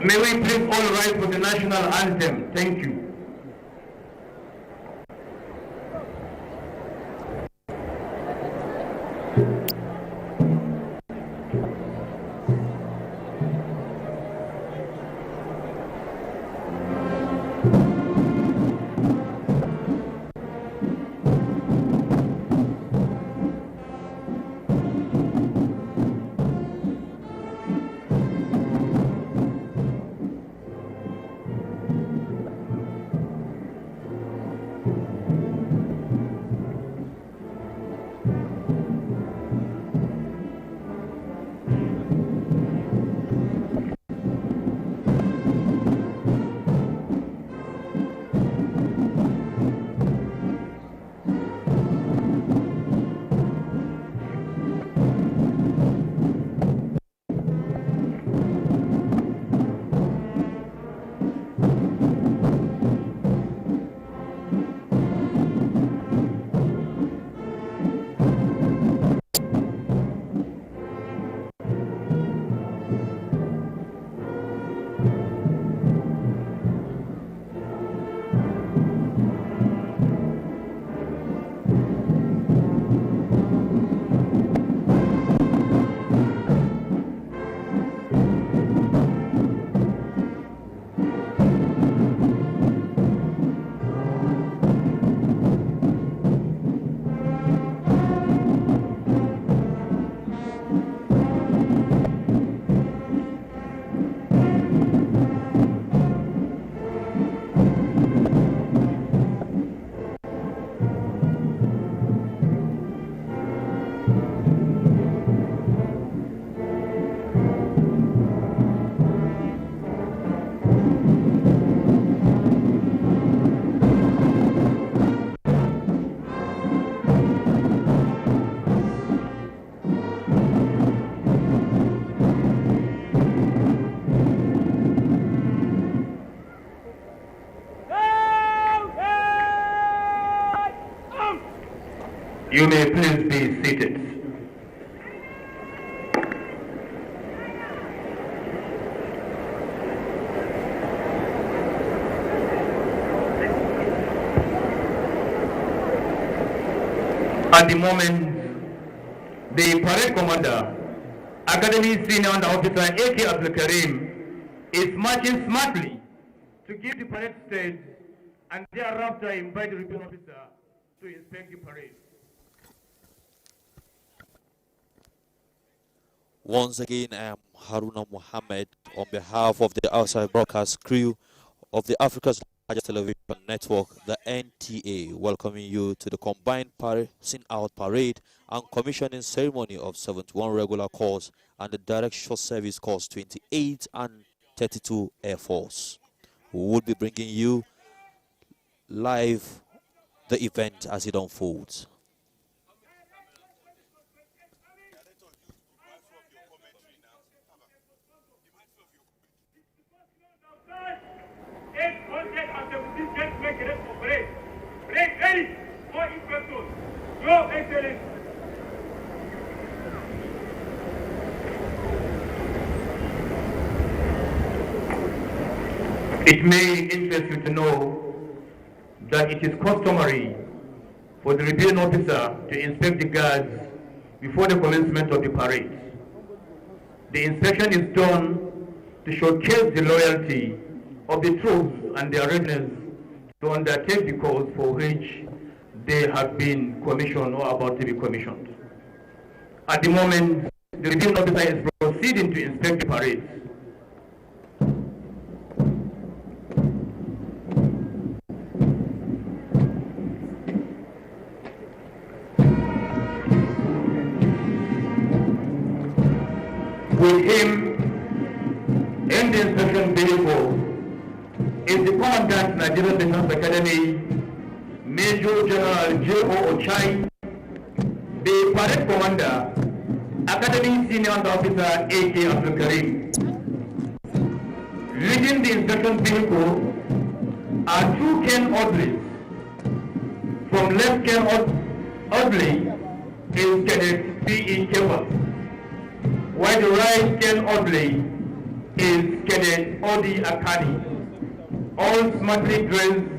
May we please all rise for the national anthem. Thank you. You may please be seated. At the moment, the parade commander, Academy Senior Under Officer A.K. Abdul Karim, is marching smartly to give the parade stage and thereafter invite the repeating officer to inspect the parade. Once again, I am Haruna Mohammed on behalf of the outside broadcast crew of the Africa's largest television network, the NTA, welcoming you to the combined sing-out parade and commissioning ceremony of 71 regular corps and the direct short service corps 28 and 32 Air Force. We will be bringing you live the event as it unfolds. It may interest you to know that it is customary for the reviewing officer to inspect the guards before the commencement of the parade. The inspection is done to showcase the loyalty of the troops and their readiness to undertake the cause for which they have been commissioned or about to be commissioned. At the moment, the reviewing officer is proceeding to inspect the parade. With him in the inspection vehicle is the Commandant Nigerian Defense Academy, Major General J.O. Ochai, the Parade Commander, Academy Senior Under Officer A.K. Abdul Karim. Leading the inspection vehicle are two Ken Audleys. From left Ken Audley is Kenneth P.E. Kewell, while the right Ken Audley is Cadet Odi Akani, all smartly dressed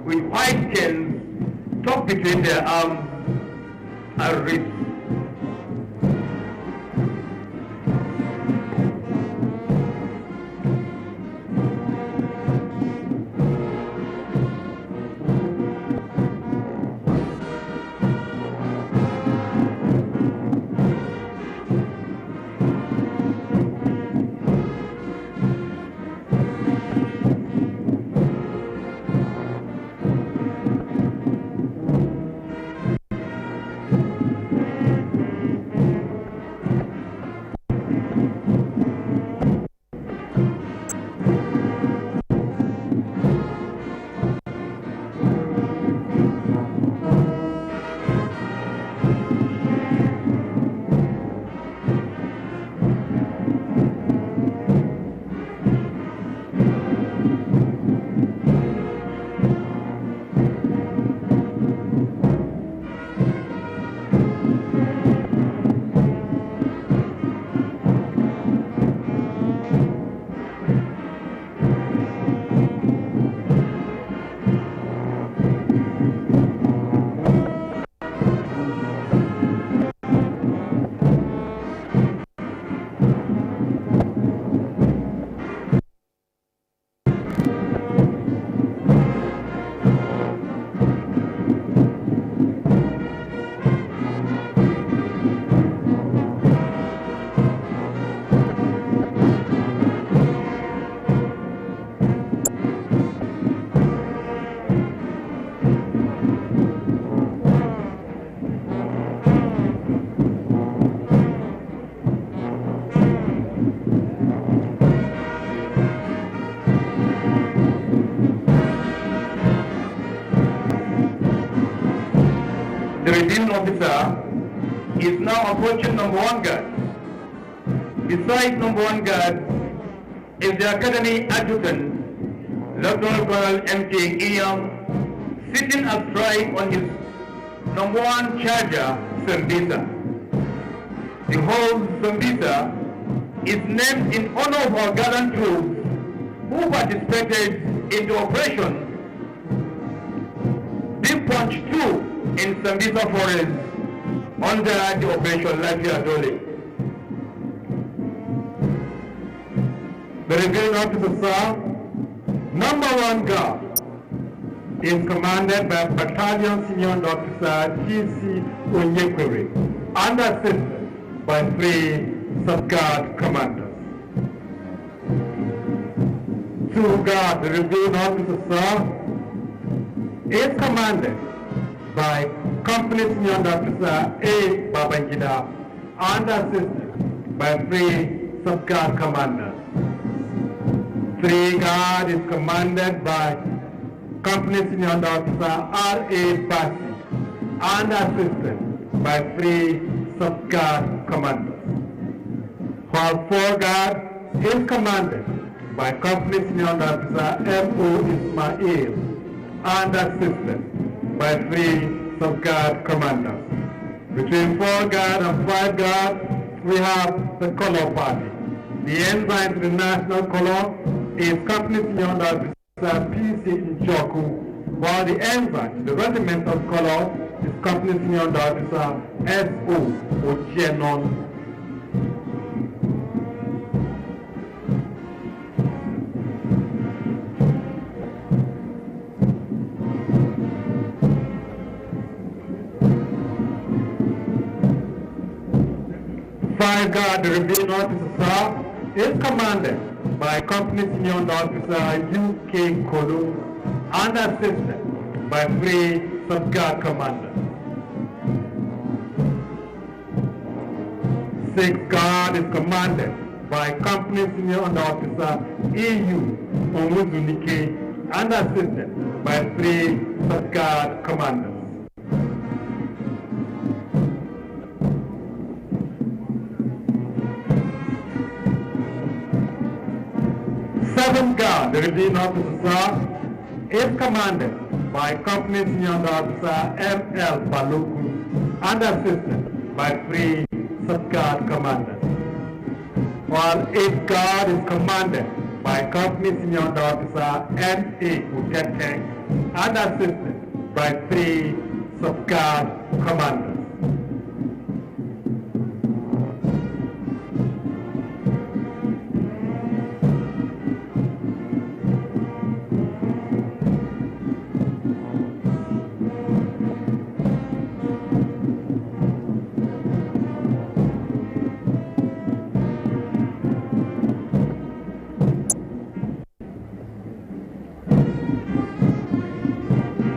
with white chains tucked between their arms and wrists. The reviewing officer is now approaching number 1 guard. Beside number 1 guard is the academy adjutant, Lieutenant Colonel NTA sitting astride on his number 1 charger, Sambisa. The whole Sambisa is named in honor of our gallant troops who participated in the operation Big Punch 2 in Sambisa Forest under the Operation Lafiya Dole. The reviewing officer, sir, number 1 guard is commanded by Battalion Senior Officer T.C. Onyekwere and assisted by 3 sub-guard commanders. 2 guard, the reviewing officer, sir, is commanded by Company Senior Officer A. Babangida and assisted by 3 sub-guard commanders. 3 guard is commanded by Company Senior Officer R. A. Basi and assisted by 3 sub-guard commanders. While 4 guard is commanded by Company Senior Officer M. O. Ismail and assisted by 3 sub-guard commanders. Between 4 guard and 5 guard, we have the color party. The ensign to the national color is Company Senior Officer P.C. Njoku, while the ensign to the regiment of color is Company Senior Officer S.O. Ojenon. Five guard, the reviewing officer, is commanded by Company Senior Officer U.K. Kolu and assisted by 3 sub-guard commanders. 6 guard is commanded by Company Senior Officer E.U. Omuzunike and assisted by 3 sub-guard commanders. 7th Guard, the reviewing officer, is commanded by Company Senior Officer M.L. Baloku and assisted by 3 sub-guard commanders. while 8th Guard is commanded by Company Senior Under Officer N.A. Utete and assisted by 3 sub-guard commanders.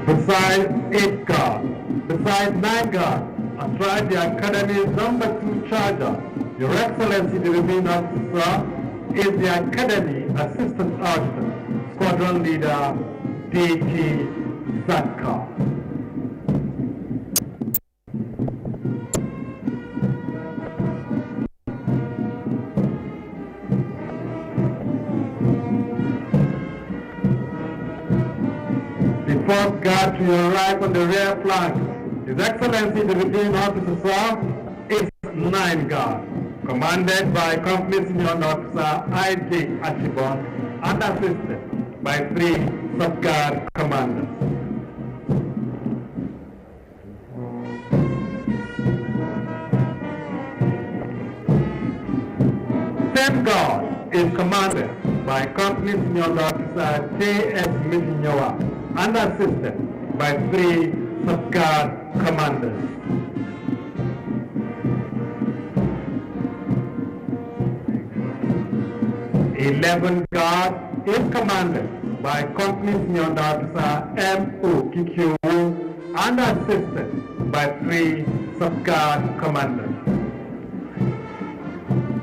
Besides 8 guard, besides 9 guard, astride the Academy's number 2 charger, Your Excellency the Revenue Officer is the Academy Assistant Adjutant, Squadron Leader D.T. Zatka. Fourth guard to your right on the rear flank. His Excellency the Revenue Officer, sir, is 9 guard, commanded by Company Senior Officer I.J. Achibon and assisted by 3 sub-guard commanders. Same guard is commanded by Company Senior Officer J.S. Mijinyowa and assisted by 3 sub-guard commanders. Eleven guard is commanded by Company Senior Officer M.O. Kikiu and assisted by 3 sub-guard commanders.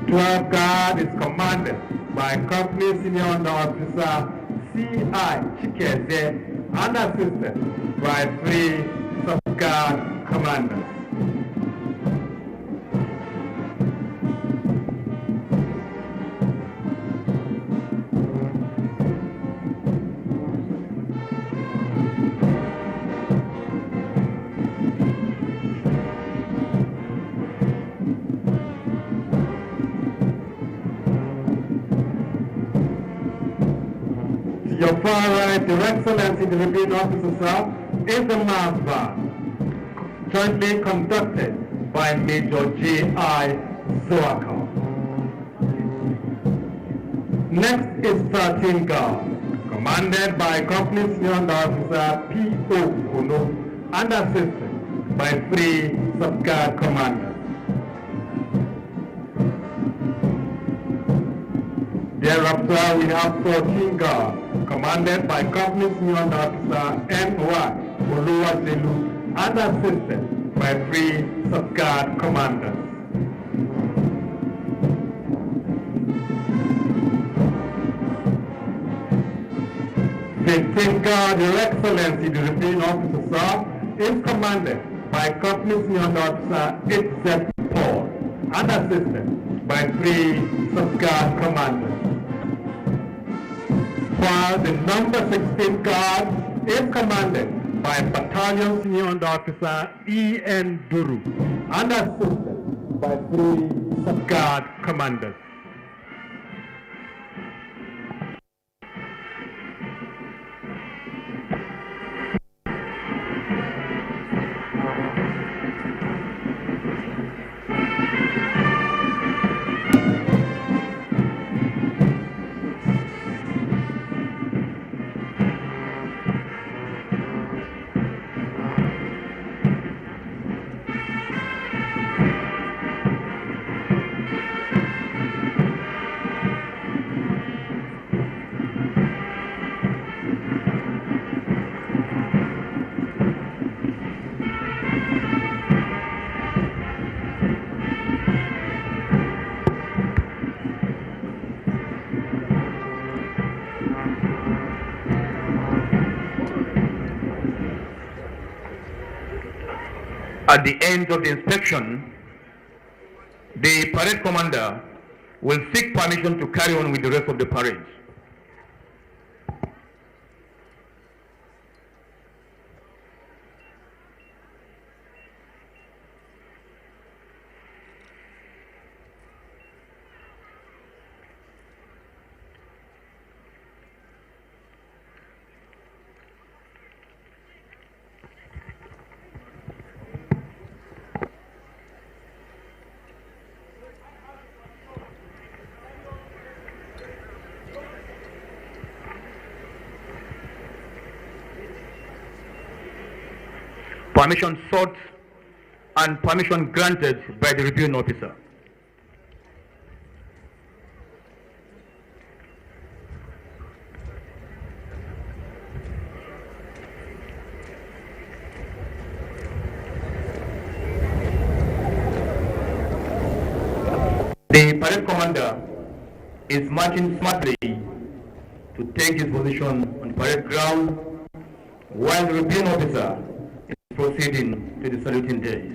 12 guard is commanded by Company Senior Officer C.I. Chikeze and assisted by 3 sub-guard commanders. Your far right, Your Excellency the Revenue Officer, sir, is the mass band, jointly conducted by Major J.I. Zoaka. Next is 13 Guard, commanded by Company Senior Officer P.O. Kono and assisted by 3 sub-guard commanders. Thereafter, we have 14 Guard, commanded by Company Senior Officer N.Y. Oluwaselu and assisted by 3 sub-guard commanders. The Guard, Your Excellency, the Revenue Officer, sir, is commanded by Company Senior Officer H.Z. Paul and assisted by 3 sub-guard commanders. While the number 16 Guard is commanded by Battalion Senior Officer E.N. Duru and assisted by 3 sub-guard commanders. At the end of the inspection, the parade commander will seek permission to carry on with the rest of the parade. permission sought and permission granted by the reviewing officer. The parade commander is marching smartly to take his position on parade ground while the reviewing officer is proceeding to the saluting days.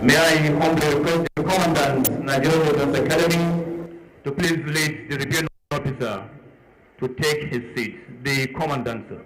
May I humbly request the Commandant, Nigerian Defense Academy, to please lead the reviewing officer to take his seat. The Commandant, sir.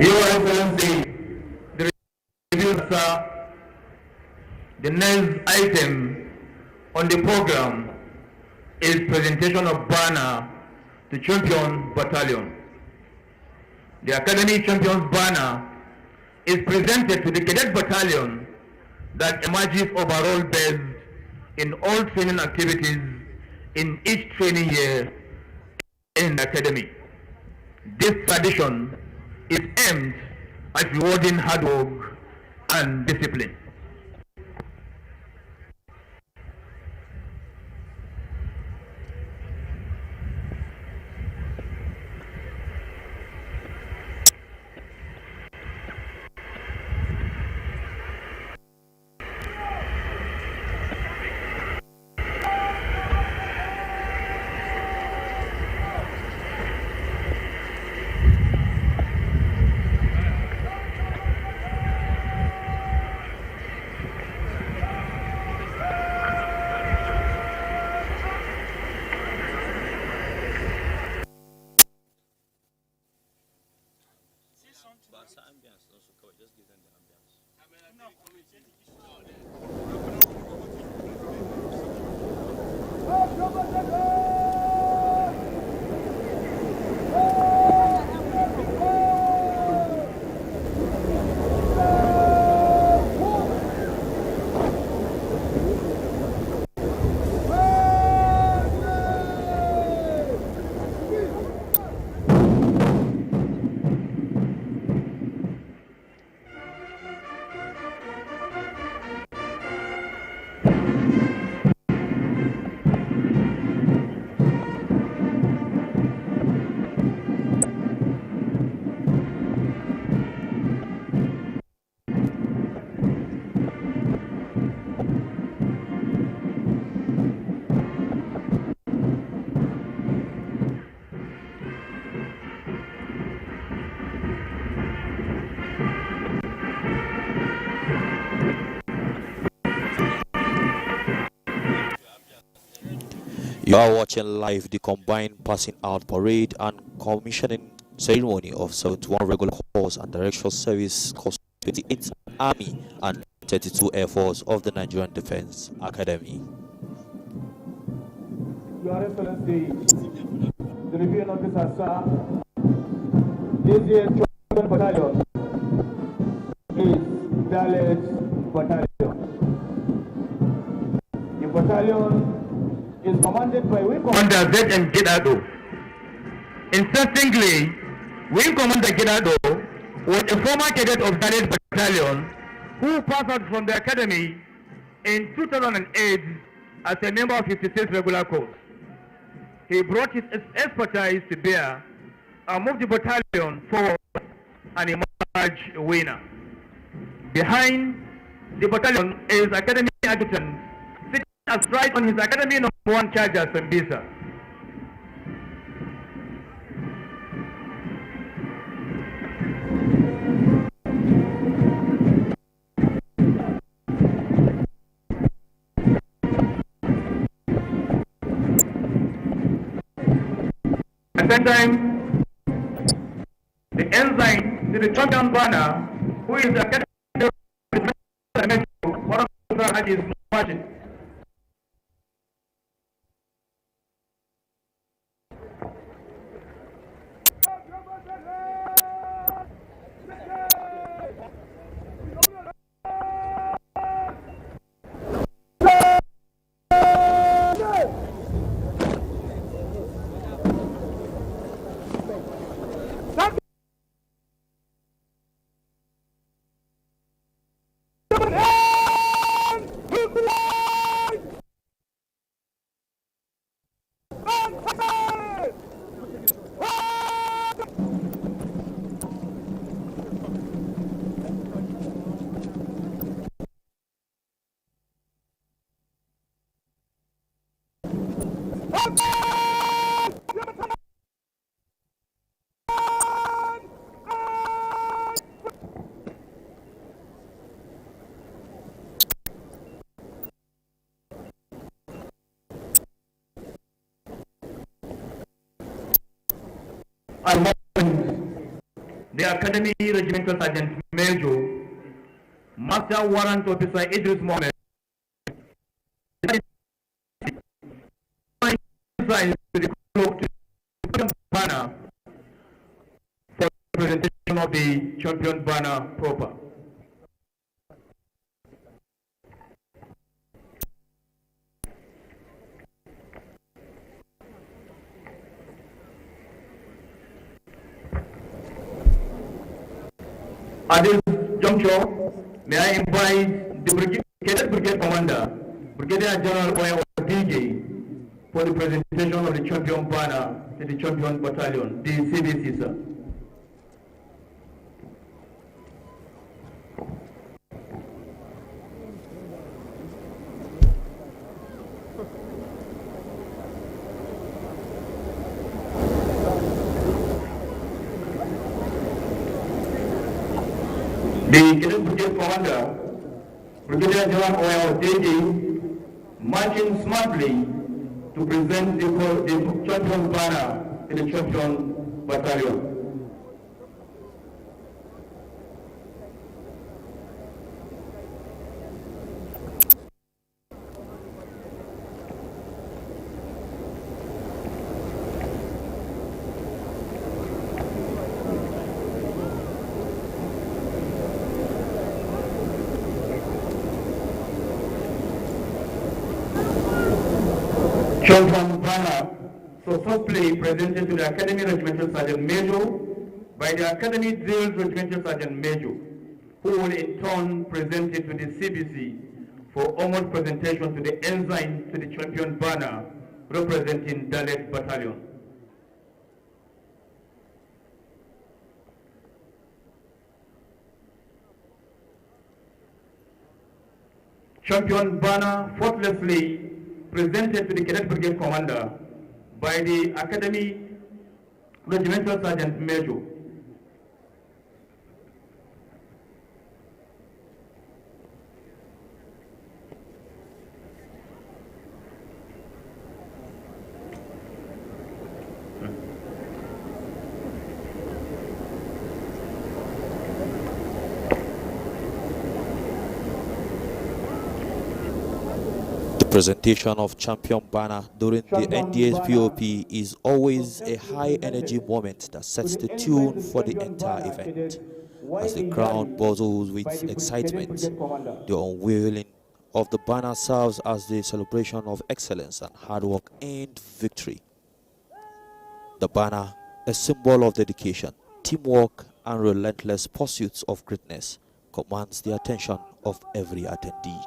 Your Excellency, the review, sir, the next item on the program is presentation of banner to Champion Battalion. The Academy Champions banner is presented to the Cadet Battalion that emerges overall best in all training activities in each training year in the Academy. This tradition is aimed at rewarding hard work and discipline. You are watching live the combined passing out parade and commissioning ceremony of 71 regular corps and directional service corps 28th Army and 32 Air Force of the Nigerian Defense Academy. Your Excellency, the Reviewing Officer, sir, this year's Champion Battalion is Dalit Battalion. The battalion is commanded by Wing Commander Z.M. Gidado. Interestingly, Wing Commander Gidado was a former cadet of Dalit Battalion who passed out from the academy in 2008 as a member of 56 regular corps. He brought his expertise to bear and moved the battalion forward and emerged a winner. Behind the battalion is Academy Adjutant, sitting astride on his Academy #1 charger, Sambisa. At that time, the ensign to the champion banner, who is the Academy of is marching. The Academy Regimental Sergeant Major, Master Warrant Officer Idris Mohammed, to the banner for the presentation of the champion banner proper. At this juncture, may I invite the Cadet Brigade Commander, Brigadier General Oya DJ, for the presentation of the champion banner to the champion battalion, the CBC, sir. The Cadet Brigade Commander, Brigadier General Oya DJ, marching smartly to present the champion banner to the champion battalion. Champion banner successfully presented to the Academy Regimental Sergeant Major by the Academy Drills Regimental Sergeant Major, who will in turn present it to the CBC for almost presentation to the ensign to the champion banner representing Dalet Battalion. Champion banner faultlessly presented to the Cadet Brigade Commander by the Academy Regimental Sergeant Major. Presentation of champion banner during the NTA's POP is always a high energy moment that sets the tune for the entire event. As the crowd buzzes with excitement, the unveiling of the banner serves as the celebration of excellence and hard work and victory. The banner, a symbol of dedication, teamwork and relentless pursuits of greatness, commands the attention of every attendee.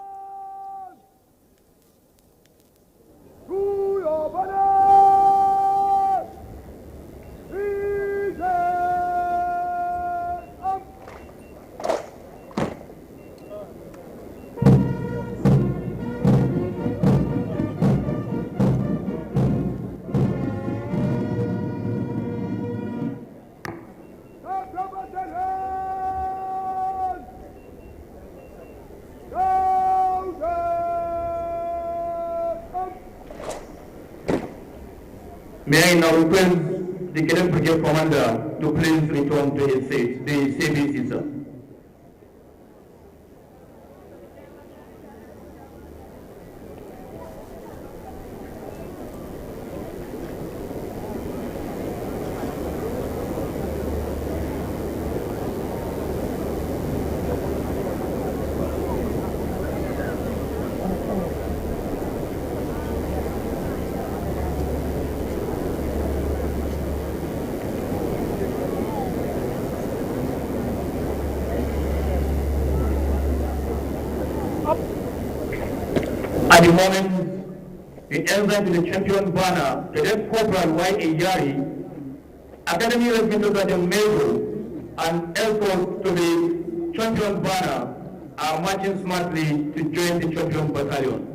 May I now request the Cadet Brigade Commander to please return to his seat, the CBC, sir. At the moment, the ensign to the champion banner, Cadet Corporal Y. Yari, Academy Regimental Sergeant Major, and escorts to the champion banner are marching smartly to join the champion battalion.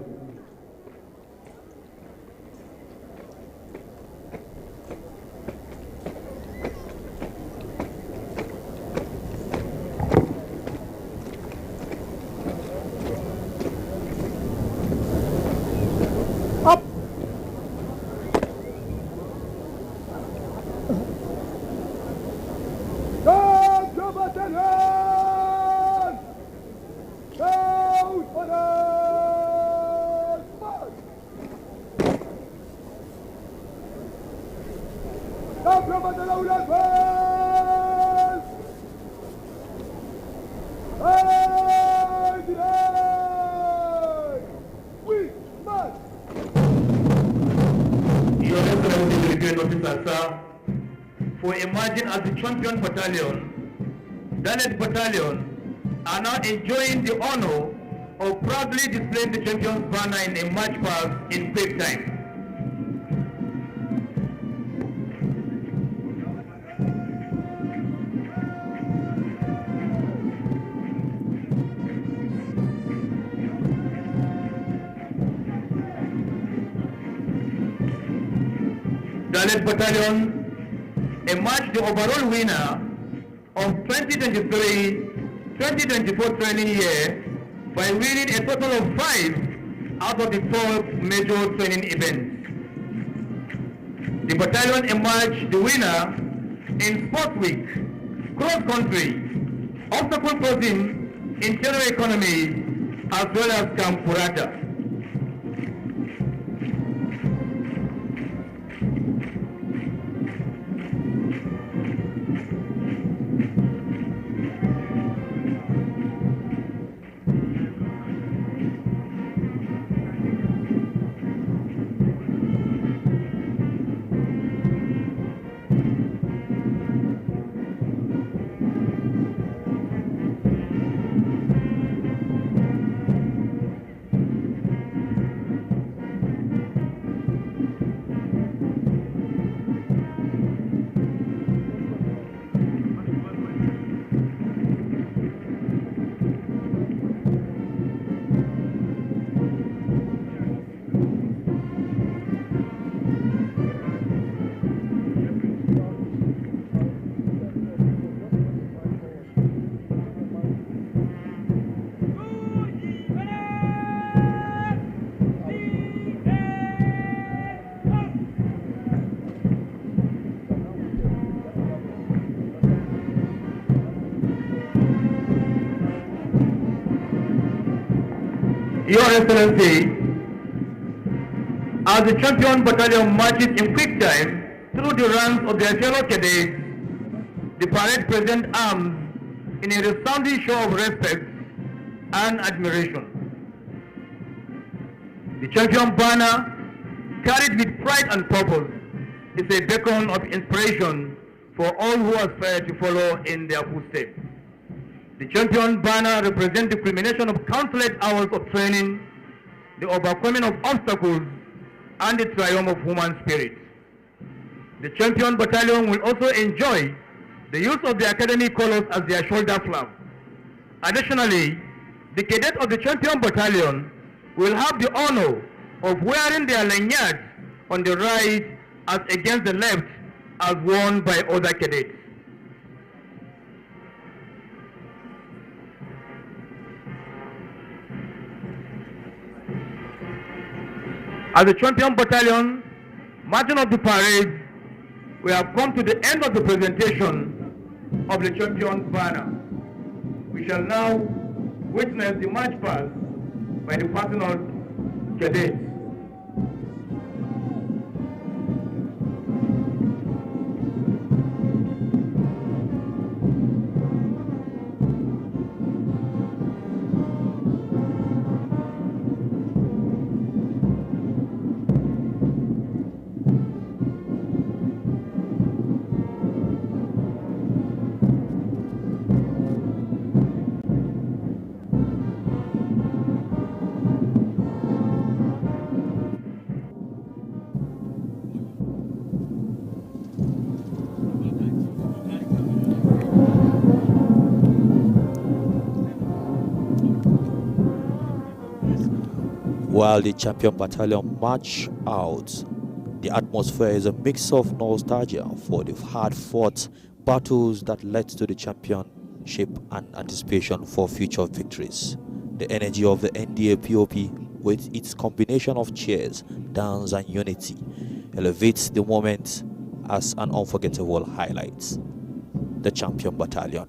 For emerging as the champion battalion Dalet Battalion are now enjoying the honor of proudly displaying the champion's banner in a march past in quick time. Dalet Battalion emerged the overall winner of 2023-2024 training year by winning a total of 5 out of the 12 major training events. The battalion emerged the winner in Sports Week, Cross Country, Obstacle Crossing, Interior Economy, as well as Camp Purata. Your Excellency, as the champion battalion marches in quick time through the ranks of their fellow cadets, the parade presents arms in a resounding show of respect and admiration. The champion banner, carried with pride and purpose, is a beacon of inspiration for all who aspire to follow in their footsteps. The champion banner represents the culmination of countless hours of training, the overcoming of obstacles, and the triumph of human spirit. The champion battalion will also enjoy the use of the academy colors as their shoulder flag. Additionally, the cadets of the champion battalion will have the honor of wearing their lanyards on the right as against the left as worn by other cadets. As the champion battalion marching of the parade, we have come to the end of the presentation of the champion banner. We shall now witness the march past by the personal cadets. While the champion battalion march out, the atmosphere is a mix of nostalgia for the hard-fought battles that led to the championship and anticipation for future victories. The energy of the NTA POP, with its combination of cheers, dance, and unity, elevates the moment as an unforgettable highlight. The champion battalion.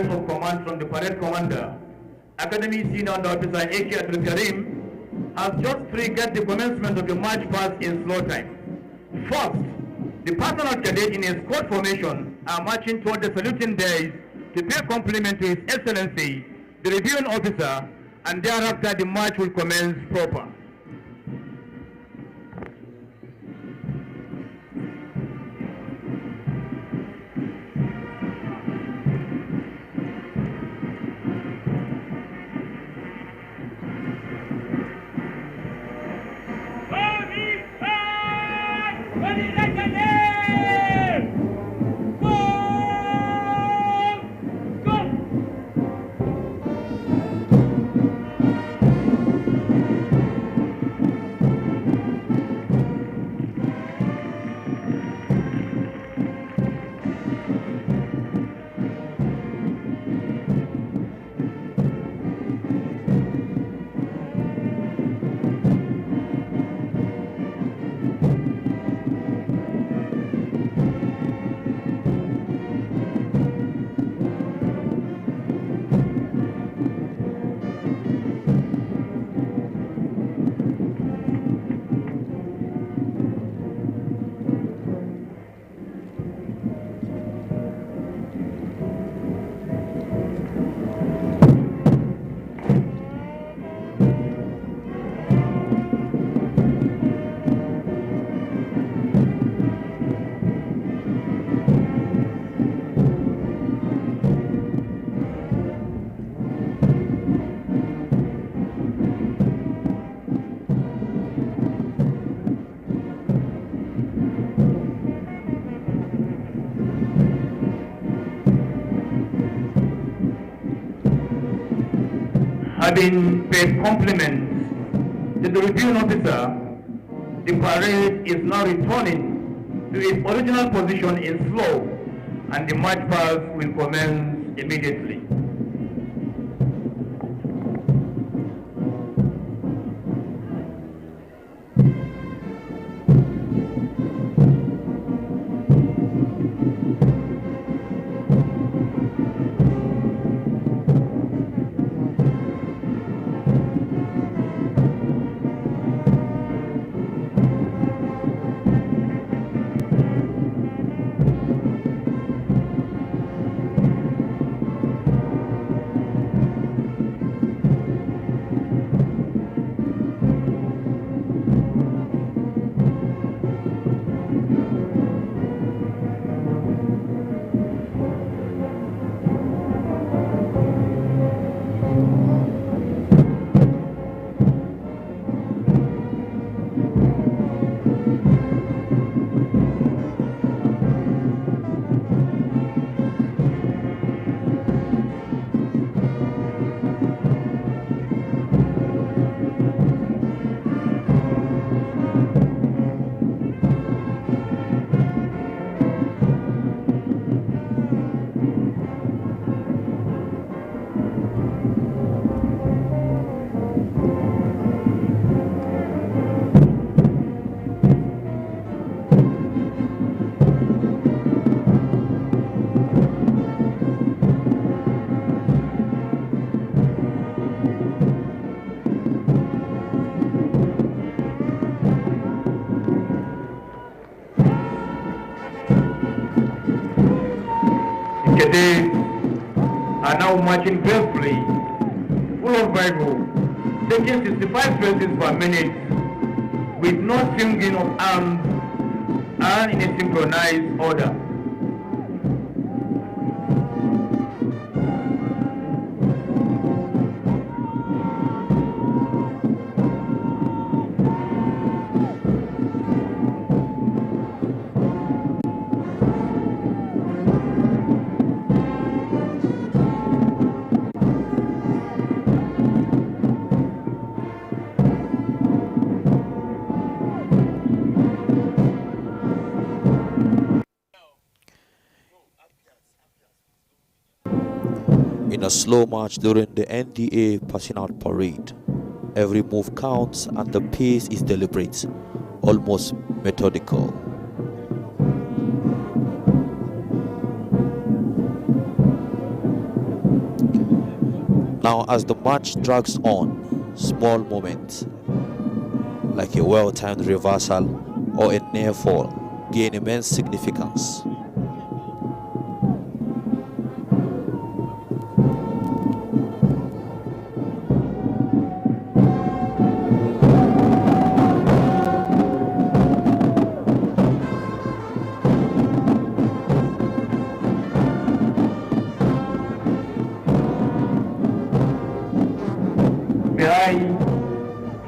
voice of command from the parade commander, Academy Senior Under Officer A.K. Abdul Karim, has just triggered the commencement of the march past in slow time. First, the personal cadet in a squad formation are marching toward the saluting days to pay compliment to His Excellency, the reviewing officer, and thereafter the march will commence proper. Having paid compliments to the reviewing officer, the parade is now returning to its original position in flow, and the march past will commence immediately. Cadets are now marching gracefully, full of vigor, taking 65 paces per minute, with no swinging of arms and in a synchronized order. In a slow march during the NTA passing out parade, every move counts and the pace is deliberate, almost methodical. Now, as the match drags on, small moments like a well-timed reversal or a near fall gain immense significance.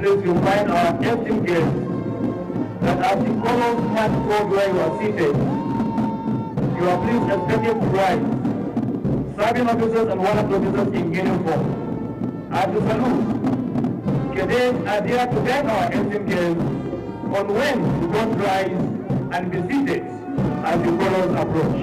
Please you find our esteemed guests that as the colors match code where you are seated, you are please expected to rise. Serving officers and warrant officers in uniform are to salute. Cadets are there to guide our esteemed guests on when to both rise and be seated as the colors approach.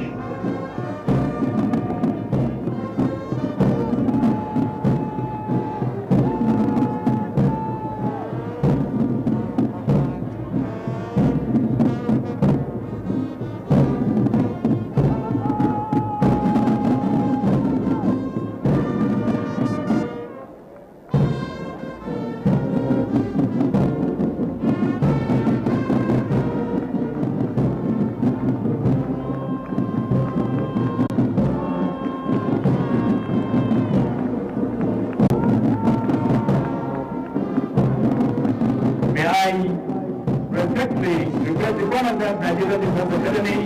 Respectfully request the Commandant Nigerian Defense Academy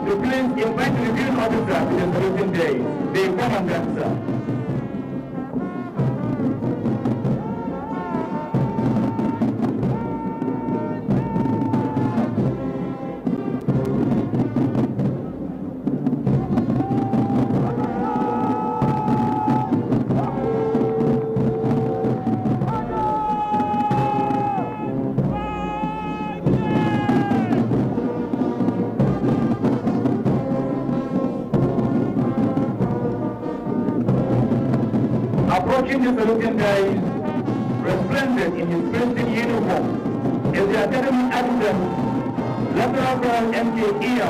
to please invite the reviewing officer to the saluting day. The Commandant, sir. Approaching the saluting days, resplendent in his pristine uniform, is the Academy Adjutant, Lieutenant Colonel NTA,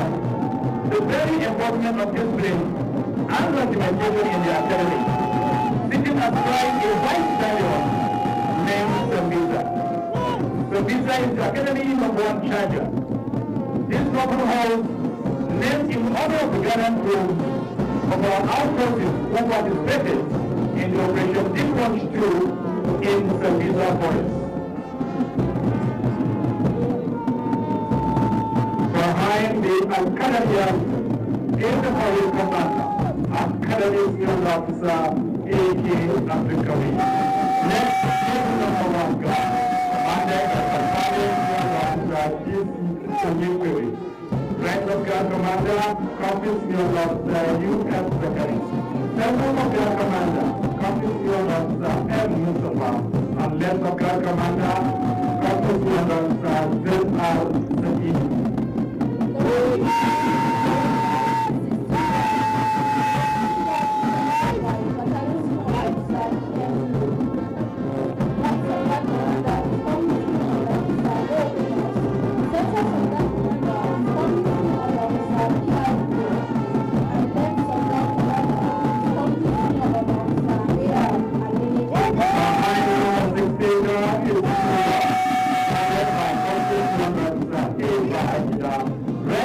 the very embodiment of discipline and regimentation in the Academy, sitting astride a white stallion named Sambisa. Sambisa is the Academy #1 charger. This noble horse, named in honor of the gallant crew of our armed forces who participated in the Operation Deep Punch 2 in Sambisa Forest. Behind the Academy is the Police Commander, Academy Senior Officer, A.K. Afrikawi. Next is the Command Guard, commanded by Academy Senior Officer, D.C. Sanyekwewe. Rank of Guard Commander, Company Senior Officer, U.S. Secretary. Central of Guard Commander, Company Senior Officer, M. Mustafa. And Left of Guard Commander, Company Senior Officer, Z.R. Sadiq.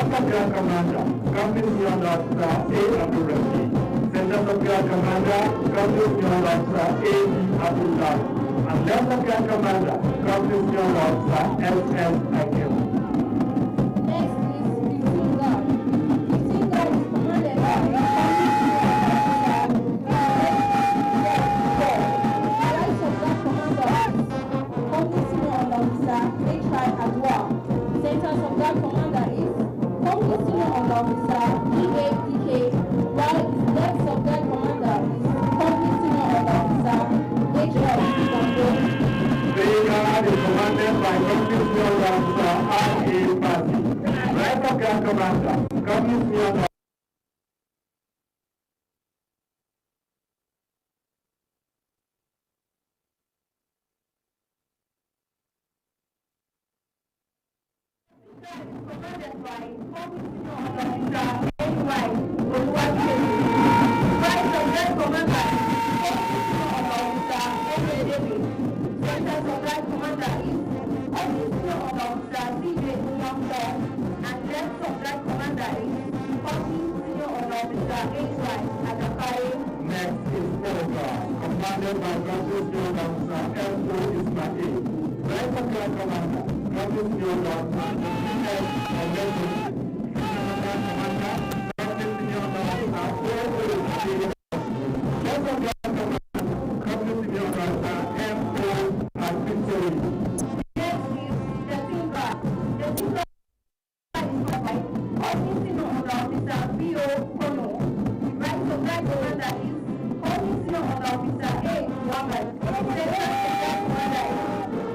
Guard Commander, Company Senior Officer, A. Abdurrahman. Center of Guard Commander, Company Senior Officer, A. Abdullah. And Left of Guard Commander, Company Senior Officer, S.S. Akim. Next is Fifteen Guard. Fifteen Guard is commanded by Company Senior Officer, H.I. Adwa. Centers of Guard Commander is Company Senior Officer, E.A.P.K. while his Left of Guard Commander is Company Senior Officer, H.I. The guard is commanded by Company Senior Officer, R.A. Pasi. Right of Guard Commander, Company Senior Officer. Commanded by Company Senior Officer, H.Y. Oluwakemi. Right of Guard Commander is Company Senior supply commander is Office Senior Officer CJ Nwamko, and left supply commander is Office Senior Officer HY Adakaye. Next is Paratrooper, commanded by Company Senior Officer M.O. Ismail. Right supply commander, Company Senior Officer CS Ometo. Commander, Company Senior Officer O.O. Left supply commander, Company Senior Officer M.O. Victory. Next is the Timber. The Timber is covered by Office Senior Officer B.O. Kono. Right supply commander is Office Senior Officer A. Muhammad. Center supply commander is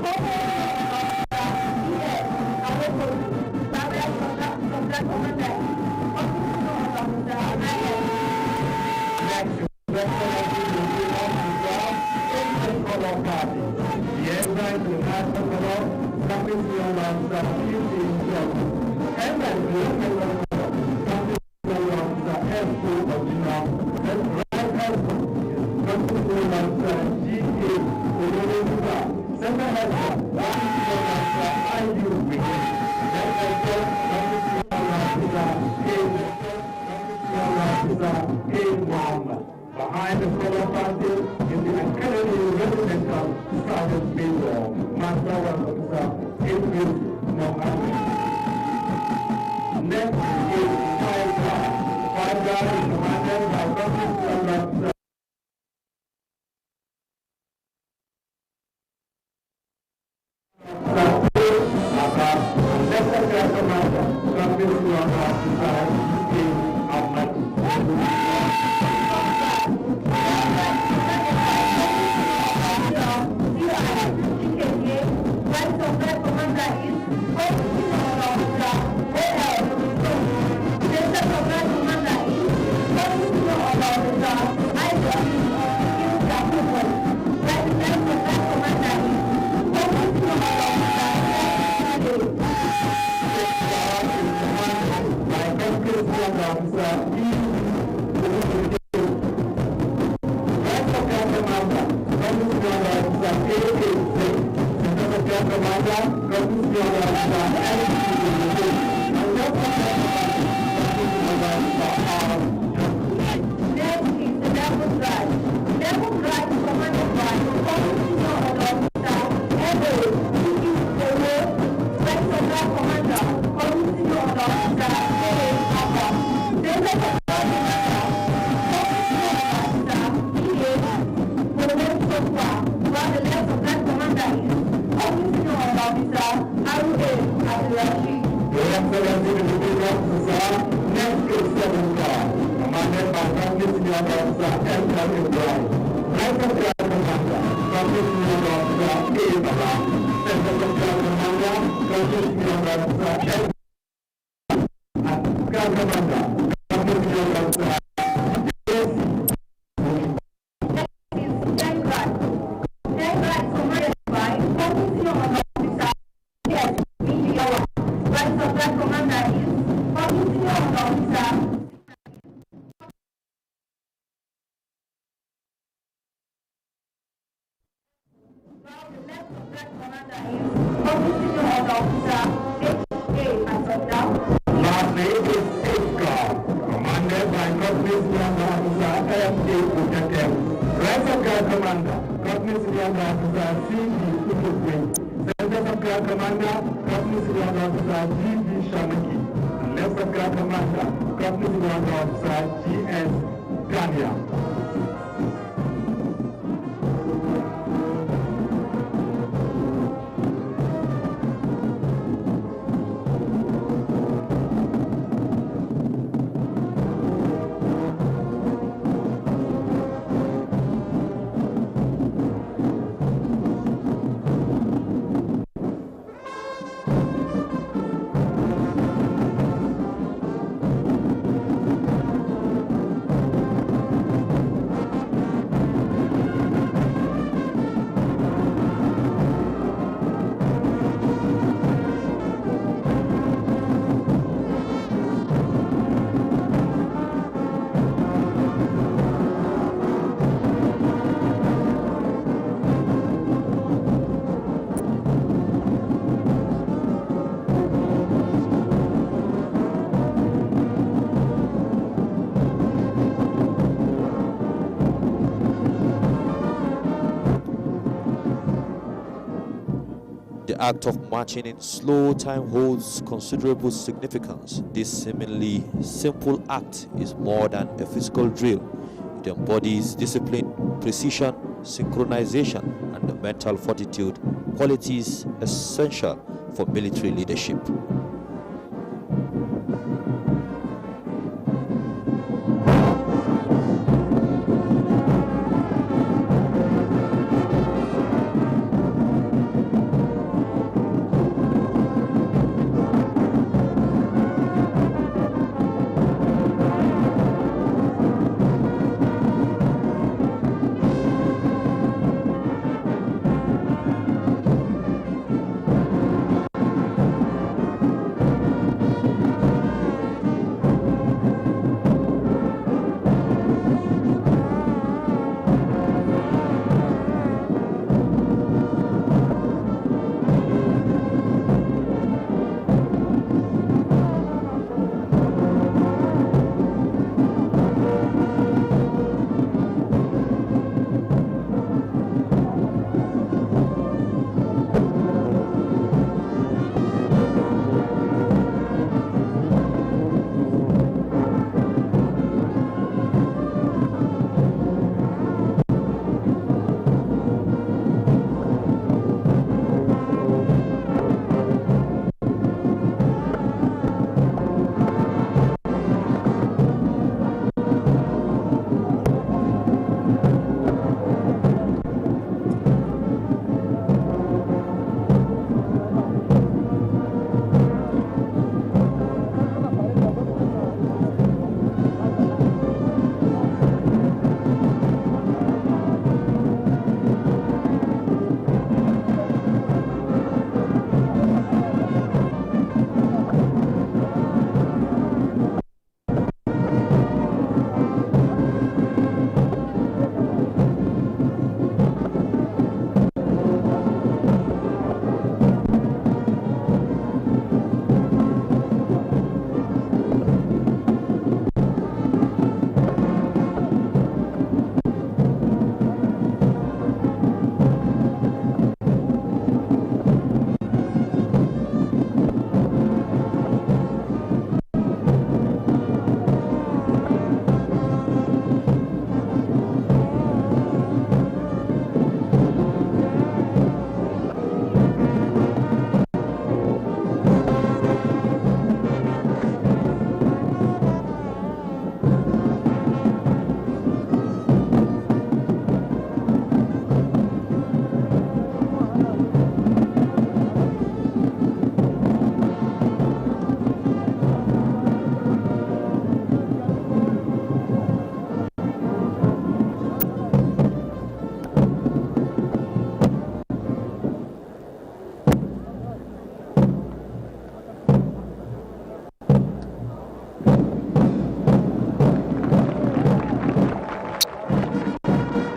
Office Senior Officer D.S. Aweko. Direct supply commander is Office Senior Officer I.S. Next, color party. The ensign to the national color, Company Senior Officer and the local color, Company Senior Officer M.O. Original, and right husband is Company Senior Officer G.A. Olorunga, Center husband, Company Senior Officer I.U. Wiki, then Company Senior Officer A. Muhammad. Behind the color party is the Academy Residential Sergeant Major, Master Officer A.U. Mohammed. Next is Five Guard. Five Guard is commanded by Company Senior Officer Commander, Company Senior Officer A. Ahmad. The act of marching in slow time holds considerable significance. This seemingly simple act is more than a physical drill. It embodies discipline, precision, synchronization, and the mental fortitude, qualities essential for military leadership.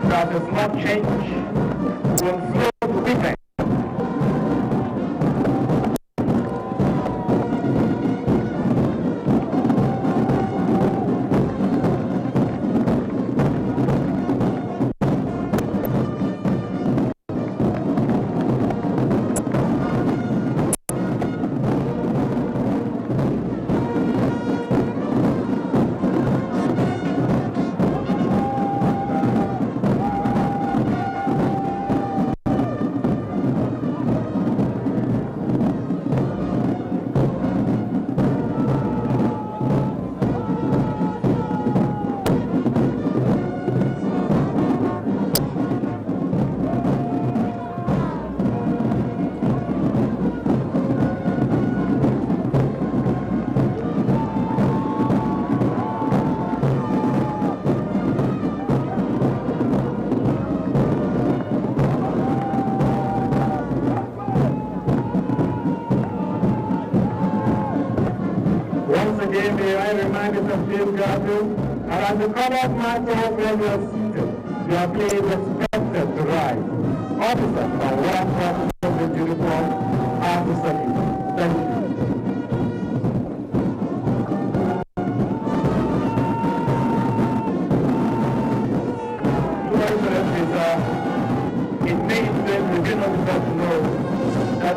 That does not change from slow to weekend. Once again, may I remind us of this gathering, and as the combat master where you are seated, you are please expected to rise. Officers and one officer of the uniform are to salute. Thank you. Your Excellency, sir, it may interest the general officer to know that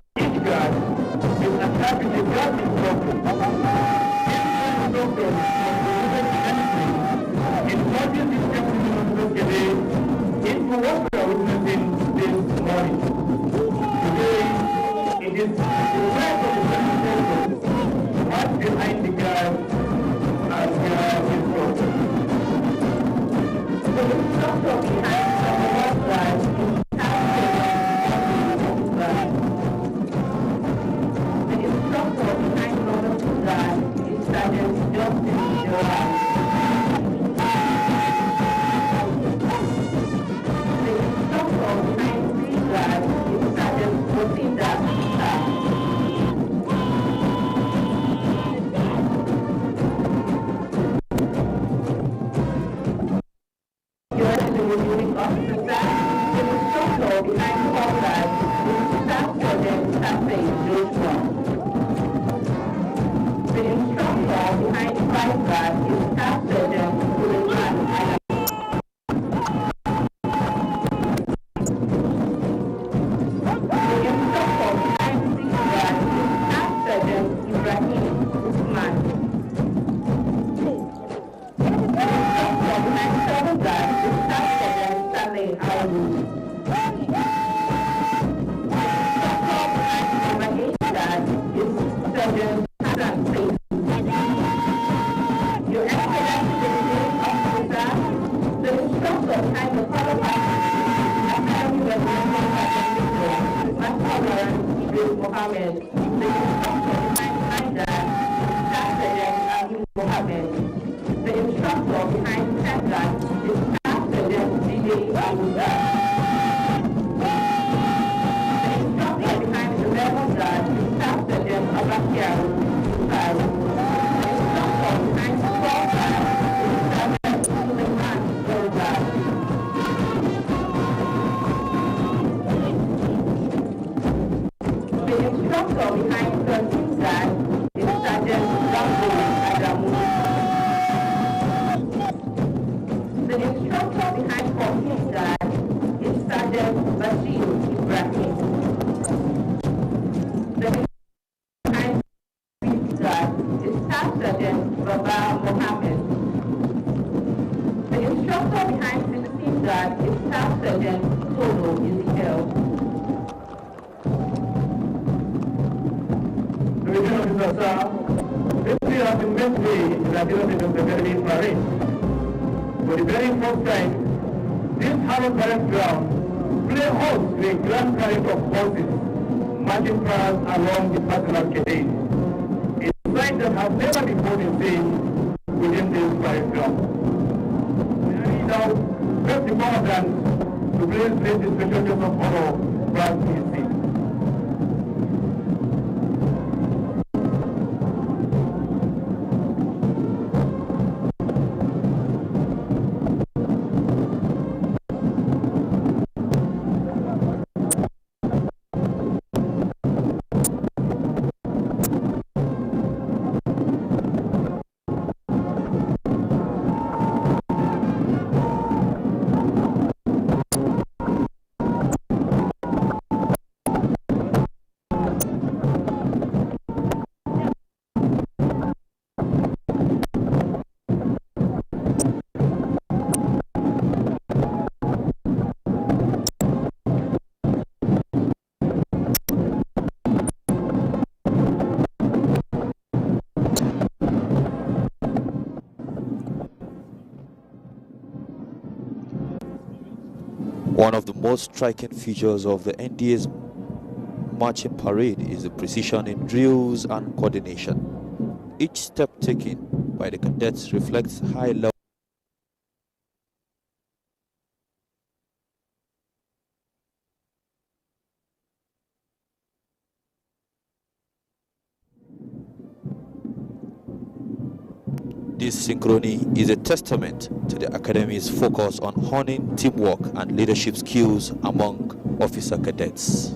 Idris Mohammed, the instructor behind that, Staff Sergeant Amin Mohammed. The instructor behind that is Staff Sergeant DJ Abuja. The instructor behind the level guard is Staff Sergeant Abakia. The instructor behind the floor guard is Sergeant Suleiman Zorba. The instructor behind 13 guard is Sergeant Rambo Adamu. The instructor behind 14 guard is Sergeant Bashir Ibrahim. The instructor behind 15 guard is Staff Sergeant Baba Mohammed. The instructor behind 16 guard is Staff Sergeant Solo Ezekiel. Division Officer Sir, history has been made today in Nigerian Defense Academy parade. For the very first time, this Harrow Parade ground play host to a grand parade of horses marching past along the personal cadets. A sight that has never before been seen within this parade ground. We now press the commandant to please place the special guest of honor back to his seat. One of the most striking features of the NDA's marching parade is the precision in drills and coordination. Each step taken by the cadets reflects high level This synchrony is a testament to the Academy's focus on honing teamwork and leadership skills among officer cadets.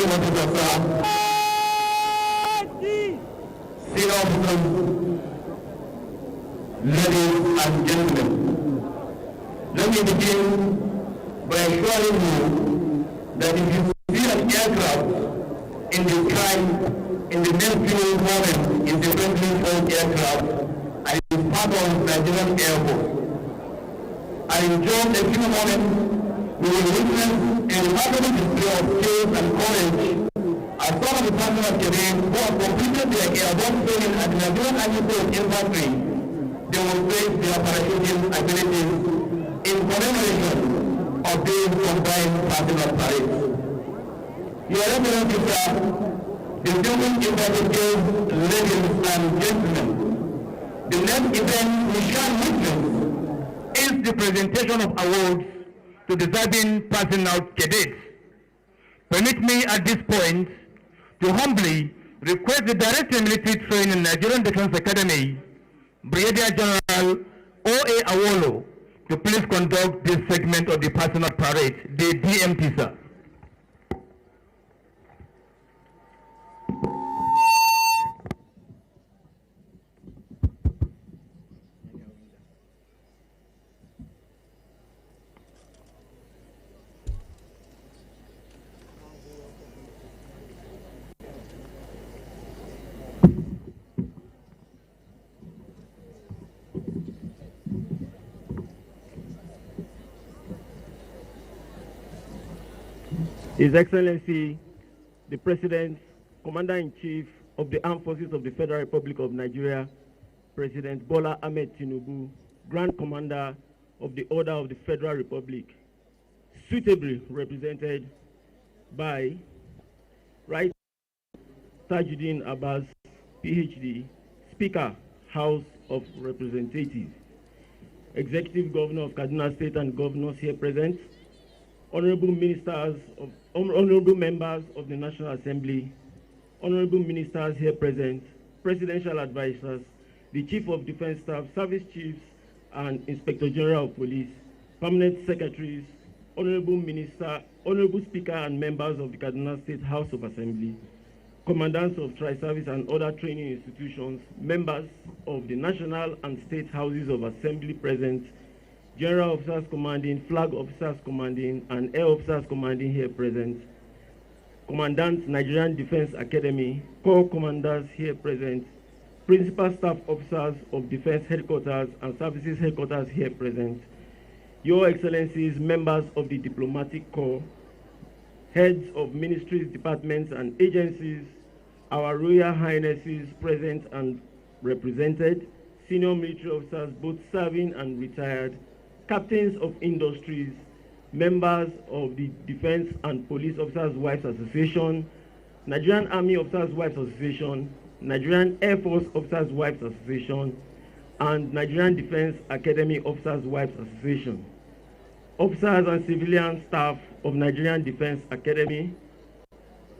commanding officer, sir, senior officers, ladies and gentlemen, let me begin by assuring you that if you see an aircraft in the sky in the next few moments is a friendly foreign aircraft and it is part of Nigerian Air Force. And in just a few moments, we will witness a remarkable display of skills and courage as some of the personnel of cadets who have completed their airborne training at the Nigerian Army Corps of Infantry demonstrate their parachuting abilities in commemoration of these combined personnel parades. Your Excellency, sir, distinguished invited guests, ladies and gentlemen, the next event we shall witness is the presentation of awards to deserving personnel cadets. Permit me at this point to humbly request the Director of Military Training Nigerian Defense Academy, Brigadier General O.A. Awolo, to please conduct this segment of the personnel parade, the DMT, sir. His Excellency, the President, Commander-in-Chief of the Armed Forces of the Federal Republic of Nigeria, President Bola Ahmed Tinubu, Grand Commander of the Order of the Federal Republic, suitably represented by Right Tajuddin Abbas, PhD, Speaker, House of Representatives, Executive Governor of Kaduna State and Governors here present, honorable members of the National Assembly, honorable ministers here present, presidential advisors, the Chief of Defense Staff, Service Chiefs, and Inspector General of Police, permanent secretaries, honorable Speaker and members of the Kaduna State House of Assembly, commandants of tri-service and other training institutions, members of the national and state houses of assembly present, general officers commanding, flag officers commanding, and air officers commanding here present, commandants Nigerian Defense Academy, corps commanders here present, principal staff officers of Defense Headquarters and Services Headquarters here present, Your Excellencies, members of the Diplomatic Corps, heads of ministries, departments, and agencies, our Royal Highnesses present and represented, senior military officers both serving and retired, captains of industries, members of the Defense and Police Officers' Wives Association, Nigerian Army Officers' Wives Association, Nigerian Air Force Officers' Wives Association, and Nigerian Defense Academy Officers' Wives Association, officers and civilian staff of Nigerian Defense Academy,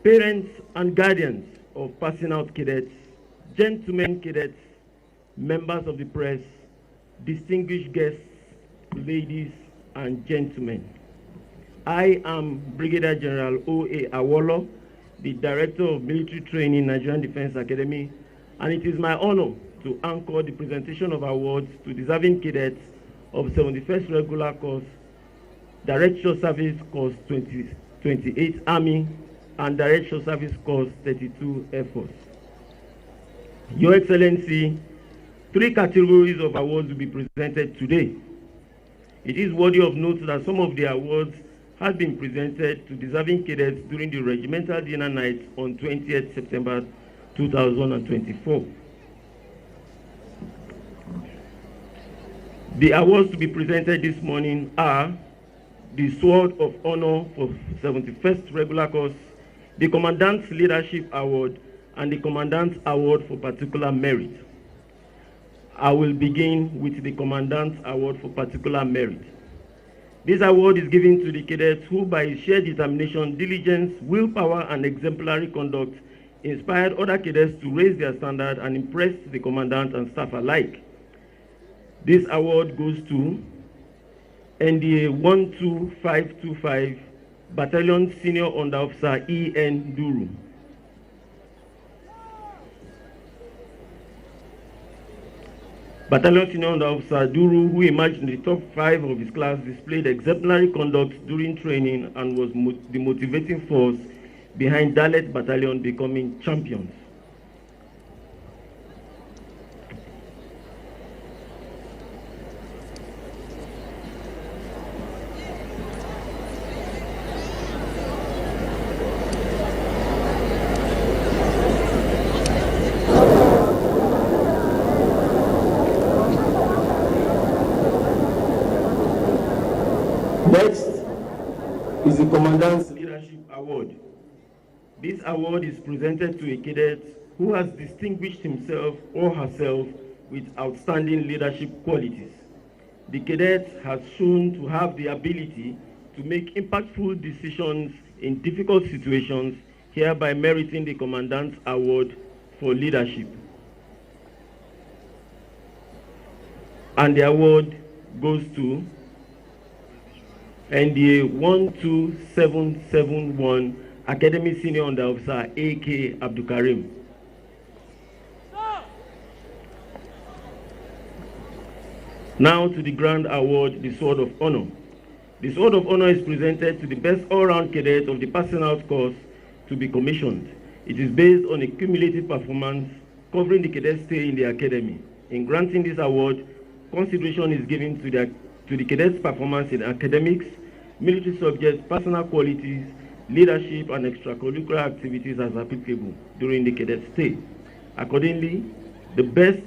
parents and guardians of passing out cadets, gentlemen cadets, members of the press, distinguished guests, ladies and gentlemen. I am Brigadier General O.A. Awolo, the Director of Military Training, Nigerian Defense Academy, and it is my honor to anchor the presentation of awards to deserving cadets of 71st Regular Course, Direct Shore Service Course 28 Army, and Direct Shore Service Course 32 Air Force. Your Excellency, 3 categories of awards will be presented today. It is worthy of note that some of the awards have been presented to deserving cadets during the Regimental Dinner Night on 20th September 2024. The awards to be presented this morning are the Sword of Honor for 71st Regular Course, the Commandant's Leadership Award, and the Commandant's Award for Particular Merit. I will begin with the Commandant's Award for Particular Merit. This award is given to the cadets who, by sheer determination, diligence, willpower, and exemplary conduct, inspired other cadets to raise their standard and impress the Commandant and staff alike. This award goes to NDA 12525 Battalion Senior Under Officer E.N. Duru. Battalion Senior Under Officer Duru, who emerged in the top 5 of his class, displayed exemplary conduct during training and was the motivating force behind Dalet Battalion becoming champions. Next is the Commandant's Leadership Award. This award is presented to a cadet who has distinguished himself or herself with outstanding leadership qualities. The cadet has shown to have the ability to make impactful decisions in difficult situations, hereby meriting the Commandant's Award for Leadership. And the award goes to NDA 12771 Academy Senior Under Officer A.K. Abdulkarim. Now to the grand award, the Sword of Honor. The Sword of Honor is presented to the best all-round cadet of the passing out course to be commissioned. It is based on a cumulative performance covering the cadet's stay in the academy. In granting this award, consideration is given to the cadet's performance in academics, military subjects, personal qualities, leadership, and extracurricular activities as applicable during the cadet stay. Accordingly, the best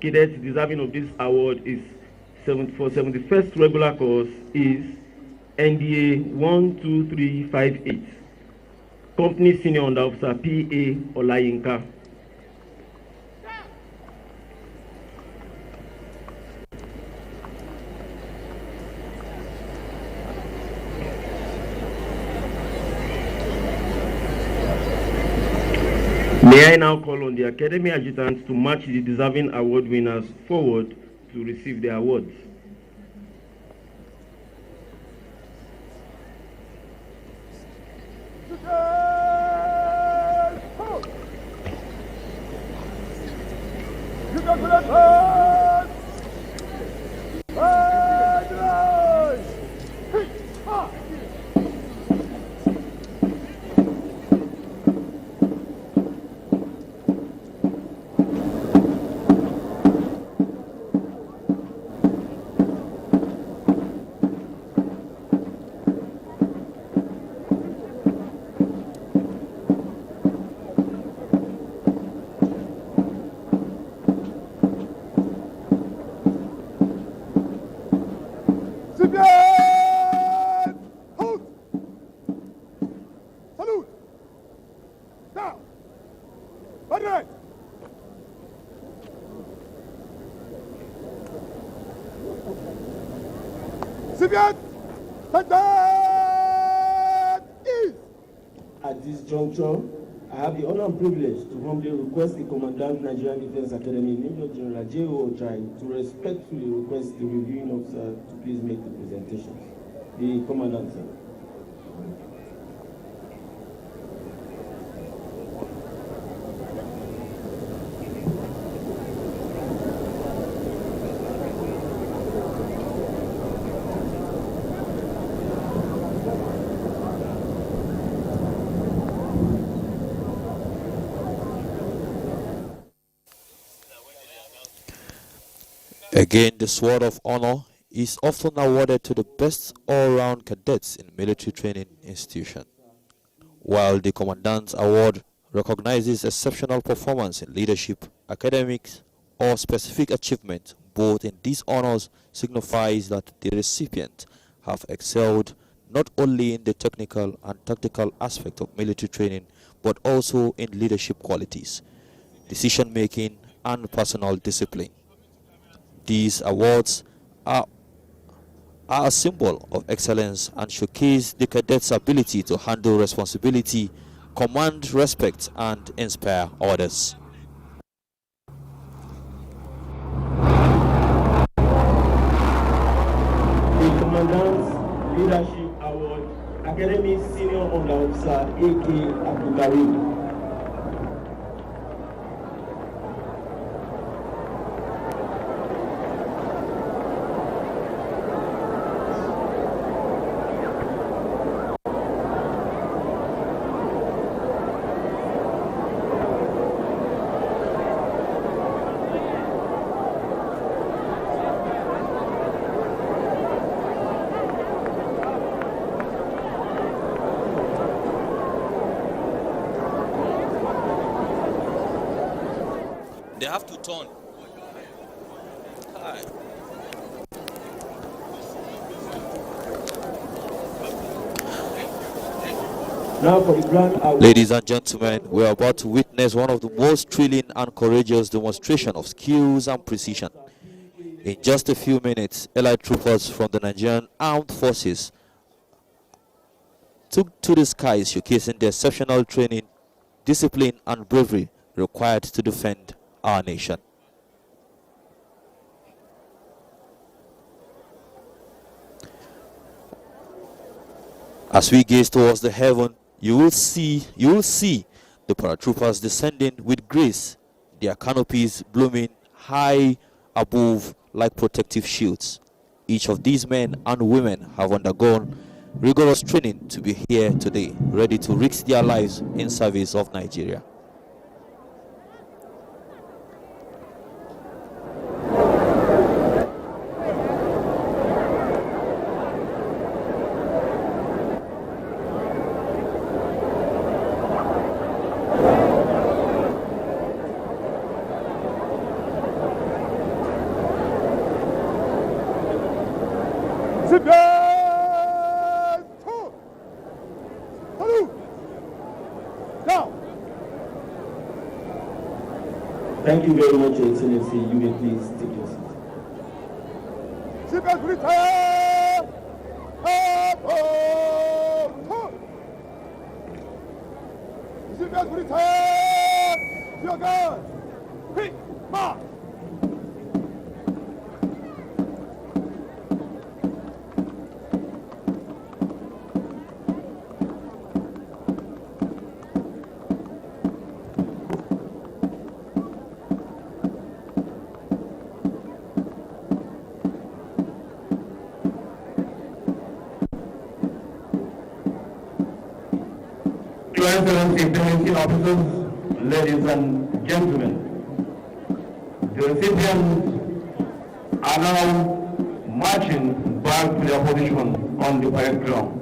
cadet deserving of this award is for 71st regular course is NDA 12358, Company Senior Under Officer P.A. Olayinka. May I now call on the Academy Adjutants to march the deserving award winners forward to receive their awards. At this juncture, I have the honor and privilege to humbly request the Commandant Nigerian Defense Academy, Major General J.O. Ochai, to respectfully request the reviewing officer to please make the presentation. The Commandant, sir. Again, the Sword of Honor is often awarded to the best all-round cadets in military training institution, while the Commandant's Award recognizes exceptional performance in leadership, academics, or specific achievement. Both in these honors signifies that the recipient have excelled not only in the technical and tactical aspect of military training, but also in leadership qualities, decision-making, and personal discipline. These awards are a symbol of excellence and showcase the cadet's ability to handle responsibility, command respect, and inspire others. The Commandant's Leadership Award Academy Senior Under Officer A.K. Abdulkarim. They have to turn. Hi. Now for the grand award. Ladies and gentlemen, we are about to witness one of the most thrilling and courageous demonstration of skills and precision. In just a few minutes, allied troopers from the Nigerian Armed Forces took to the skies, showcasing the exceptional training, discipline, and bravery required to defend our nation. As we gaze towards the heaven, you will see the paratroopers descending with grace, their canopies blooming high above like protective shields. Each of these men and women have undergone rigorous training to be here today, ready to risk their lives in service of Nigeria. Thank you very much, Your Excellency. You may please take your seat. Your Excellency, implementing officers, ladies and gentlemen, the recipients are now marching back to their position on the parade ground.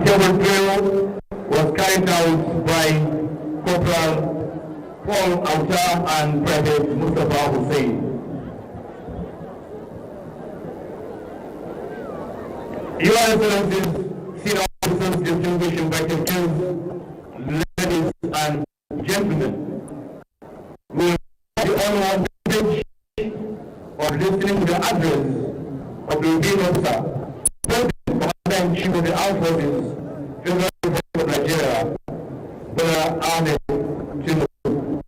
Table drill was carried out by Corporal Paul Auta and Private Mustafa Hussein. Your Excellencies, senior officers, distinguished invited guests, ladies and gentlemen, we have the honor and privilege of listening to the address of the European officer, Commander-in-Chief of the Armed Forces, Federal Republic of Nigeria, Ahmed Tinubu.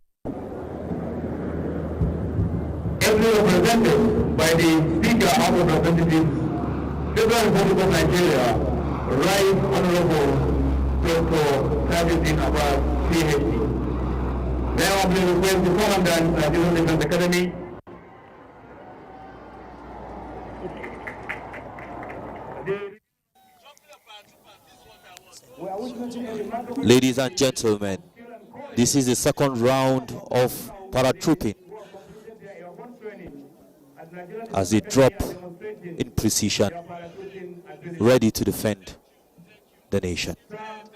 Ably represented by the Speaker of House of Representatives, Federal Republic of Nigeria, Right Honorable Dr. Tajuddin Abbas, PhD. May I humbly request the Commandant of the Nigerian Defense Academy Ladies and gentlemen, this is the second round of paratrooping. as they drop in precision, ready to defend the nation,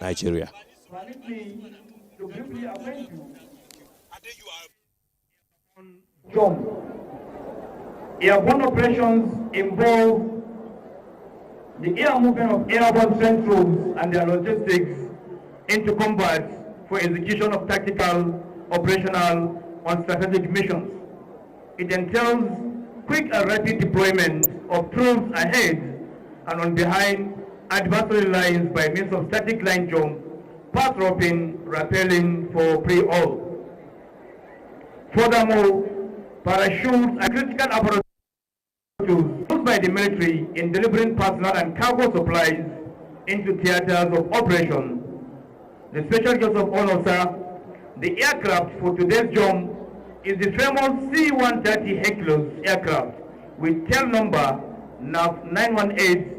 Nigeria. Permit me to briefly acquaint you on jump. Airborne operations involve the air movement of airborne centrals and their logistics into combat for execution of tactical, operational, and strategic missions. It entails quick and rapid deployment of troops ahead and on behind adversary lines by means of static line jump, pass roping, rappelling for pre-all. Furthermore, parachutes are critical apparatus used by the military in delivering personnel and cargo supplies into theaters of operation. The special guest of honor, sir, the aircraft for today's jump is the famous C-130 Hercules aircraft with tail number NAV 918.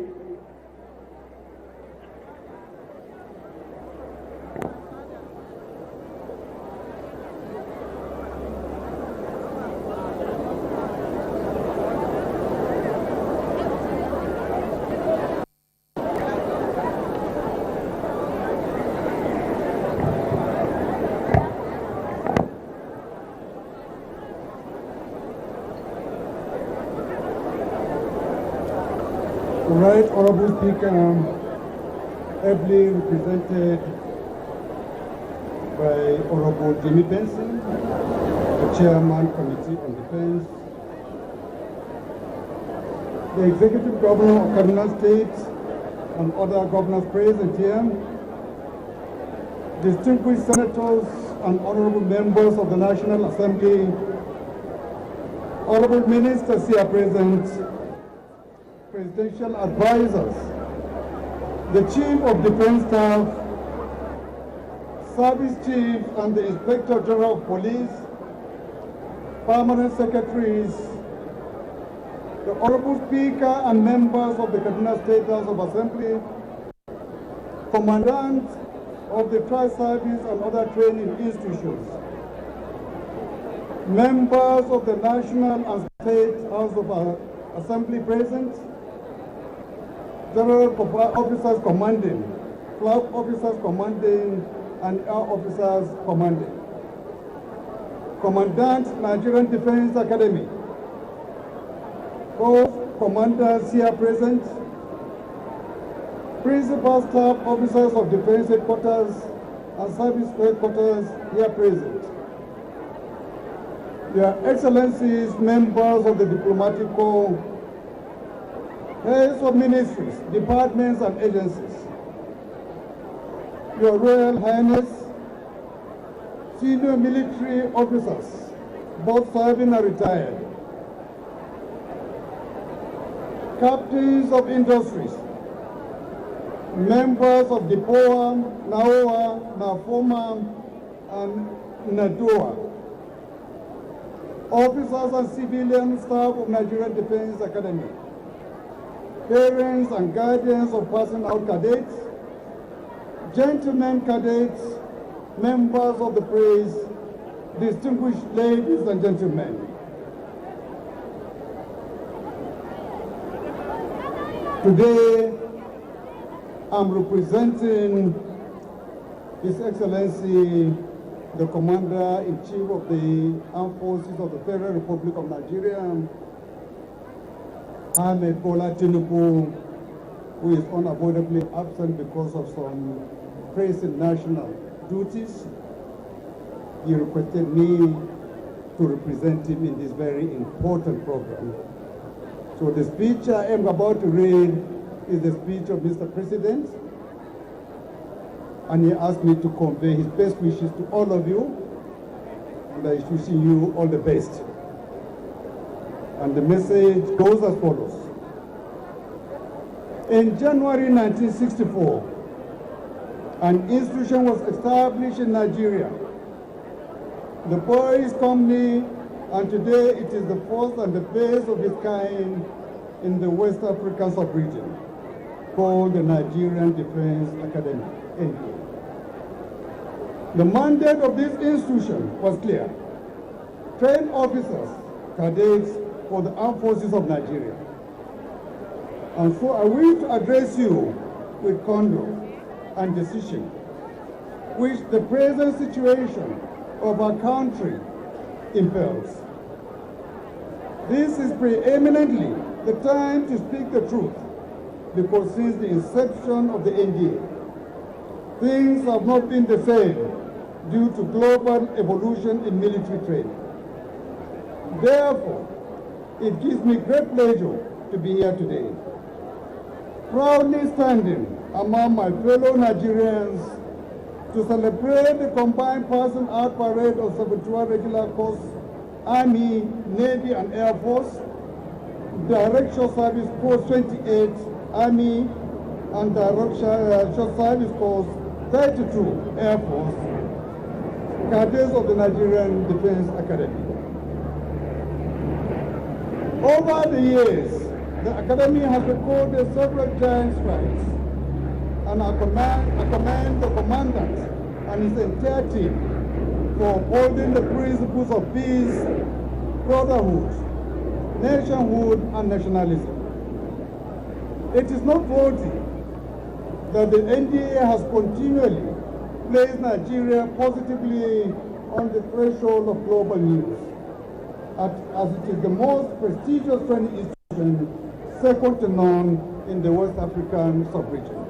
Right Honorable Speaker, ably represented by Honorable Jimmy Benson, the Chairman, Committee on Defense, the Executive Governor of Kaduna State and other governors present here, distinguished senators and honorable members of the National Assembly, honorable ministers here present, presidential advisors, the Chief of Defense Staff, Service Chief and the Inspector General of Police, Permanent Secretaries, the Honorable Speaker and members of the Kaduna State House of Assembly, Commandants of the Tri-Service and other training institutions, members of the National and State House of Assembly present, General Officers Commanding, Flag Officers Commanding, and Air Officers Commanding. Commandant, Nigerian Defense Academy. Both commanders here present. Principal Staff Officers of Defense Headquarters and Service Headquarters here present. Your Excellencies, members of the Diplomatic Corps, heads of ministries, departments, and agencies, Your Royal Highness, senior military officers, both serving and retired, captains of industries, members of DIPOA, NAOA, NAFOMA, and NADOA, officers and civilian staff of Nigerian Defense Academy, parents and guardians of passing out cadets, gentlemen cadets, members of the press, distinguished ladies and gentlemen. Today, I'm representing His Excellency, the Commander-in-Chief of the Armed Forces of the Federal Republic of Nigeria, Ahmed Bola Tinubu, who is unavoidably absent because of some pressing national duties. He requested me to represent him in this very important program. So the speech I am about to read is the speech of Mr. President, and he asked me to convey his best wishes to all of you, and I is wishing you all the best. And the message goes as follows. In January 1964, an institution was established in Nigeria, the Boys Company, and today it is the first and the best of its kind in the West African sub-region, called the Nigerian Defense Academy, NTA. The mandate of this institution was clear. Train officers, cadets, for the armed forces of Nigeria. And so I wish to address you with candor and decision, which the present situation of our country impels. This is preeminently the time to speak the truth, because since the inception of the NTA, things have not been the same due to global evolution in military training. Therefore, it gives me great pleasure to be here today, proudly standing among my fellow Nigerians to celebrate the combined passing out parade of 71 regular corps, Army, Navy, and Air Force, Direct Shore Service Corps 28, Army, and Direct Shore Service Corps 32, Air Force, cadets of the Nigerian Defense Academy. Over the years, the Academy has recorded several giant strides, and I commend the commandant and his entire team for upholding the principles of peace, brotherhood, nationhood, and nationalism. It is noteworthy that the NTA has continually placed Nigeria positively on the threshold of global news, as it is the most prestigious training institution, second to none in the West African sub-region.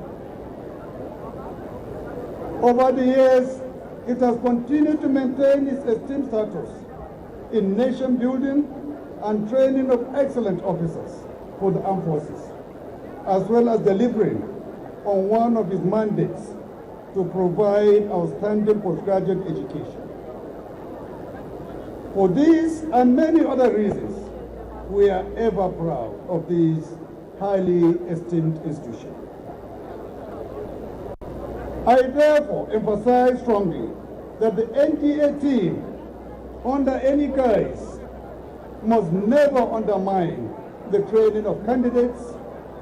Over the years, it has continued to maintain its esteemed status in nation building and training of excellent officers for the armed forces, as well as delivering on one of its mandates to provide outstanding postgraduate education. For these and many other reasons, we are ever proud of this highly esteemed institution. I therefore emphasize strongly that the NTA team, under any guise, must never undermine the training of candidates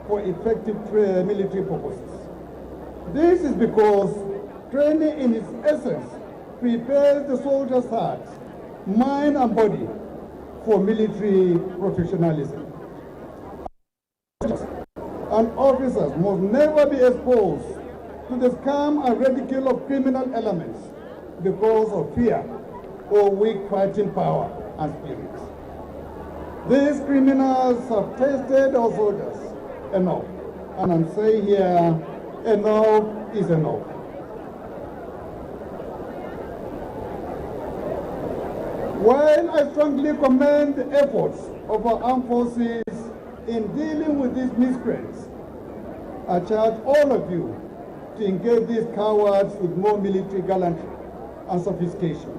for effective military purposes. This is because training in its essence prepares the soldier's heart, mind, and body for military professionalism. And officers must never be exposed to the scam and ridicule of criminal elements because of fear or weak fighting power and spirit. These criminals have tested our soldiers enough, and I'm saying here, enough is enough. While I strongly commend the efforts of our armed forces in dealing with these miscreants, I charge all of you to engage these cowards with more military gallantry and sophistication.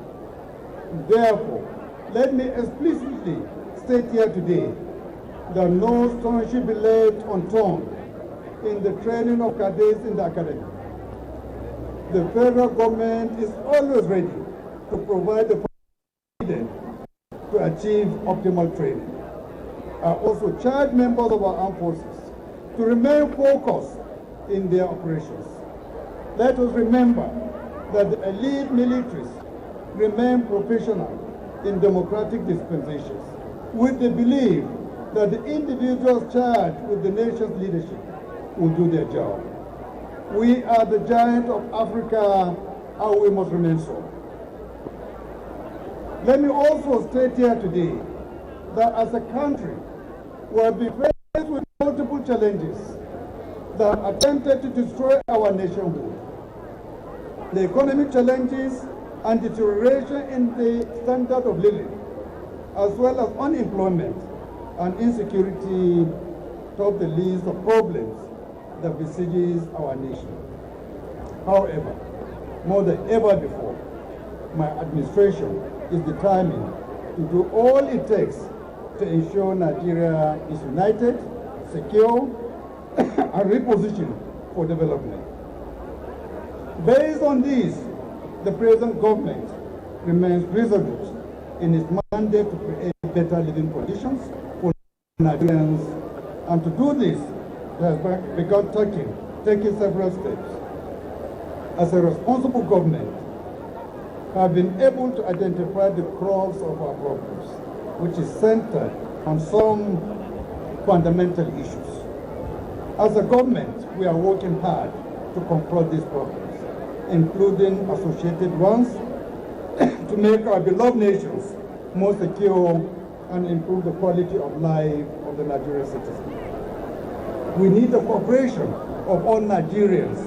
Therefore, let me explicitly state here today that no stone should be left unturned in the training of cadets in the academy. The federal government is always ready to provide the needed to achieve optimal training. I also charge members of our armed forces to remain focused in their operations. Let us remember that the elite militaries remain professional in democratic dispensations, with the belief that the individuals charged with the nation's leadership will do their job. We are the giant of Africa, and we must remain so. Let me also state here today that as a country, we have been faced with multiple challenges that have attempted to destroy our nationhood. The economic challenges and deterioration in the standard of living, as well as unemployment and insecurity, top the list of problems that besieges our nation. However, more than ever before, my administration is determined to do all it takes to ensure Nigeria is united, secure, and repositioned for development. Based on this, the present government remains resolute in its mandate to create better living conditions for Nigerians, and to do this, it has begun taking several steps. As a responsible government, have been able to identify the crux of our problems, which is centered on some fundamental issues. As a government, we are working hard to confront these problems, including associated ones, to make our beloved nations more secure and improve the quality of life of the Nigerian citizens. We need the cooperation of all Nigerians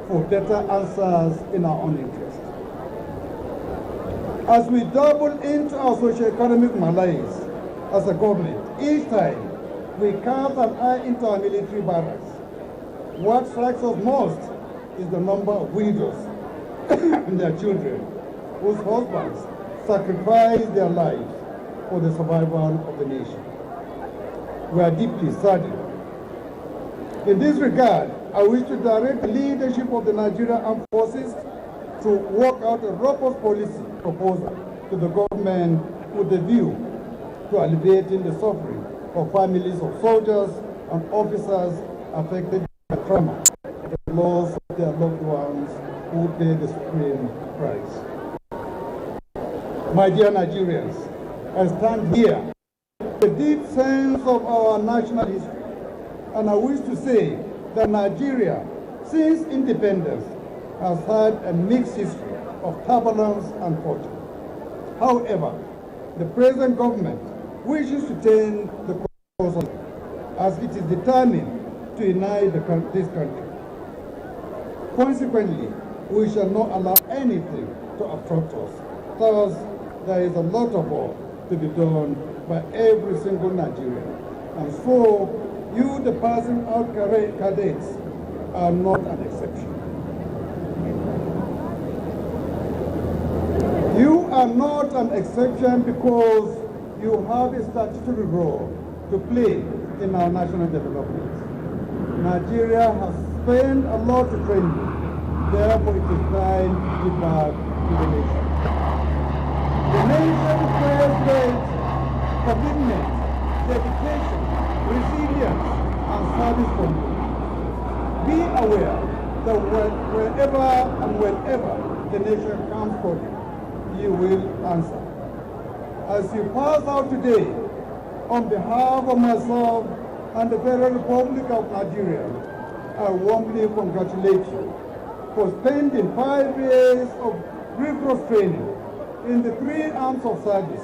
for better answers in our own interest. As we double into our socio-economic malaise as a government, each time we cast an eye into our military barracks, what strikes us most is the number of widows and their children whose husbands sacrifice their lives for the survival of the nation. We are deeply saddened. In this regard, I wish to direct the leadership of the Nigerian Armed Forces to work out a robust policy proposal to the government with a view to alleviating the suffering of families of soldiers and officers affected by trauma, the loss of their loved ones who pay the supreme price. My dear Nigerians, I stand here with a deep sense of our national history, and I wish to say that Nigeria, since independence, has had a mixed history of turbulence and fortune. However, the present government wishes to turn the course on as it is determined to unite this country. Consequently, we shall not allow anything to obstruct us. Thus, there is a lot of work to be done by every single Nigerian. And so, you, the passing out cadets, are not an exception. You are not an exception because you have a statutory role to play in our national development. Nigeria has spent a lot to train you. Therefore, it is time to give back to the nation. The nation requires great commitment, dedication, resilience, and service from you. Be aware that wherever and whenever the nation comes for you, you will answer. As you pass out today, on behalf of myself and the Federal Republic of Nigeria, I warmly congratulate you for spending 5 years of rigorous training in the 3 arms of service.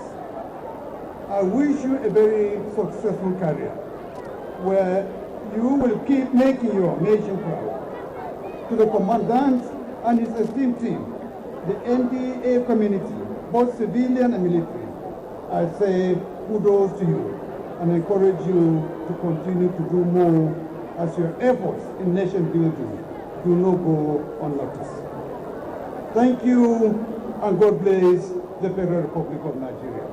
I wish you a very successful career where you will keep making your nation proud. To the Commandant and his esteemed team, the NTA community, both civilian and military, I say kudos to you and encourage you to continue to do more as your efforts in nation building do not go unnoticed. Thank you, and God bless the Federal Republic of Nigeria.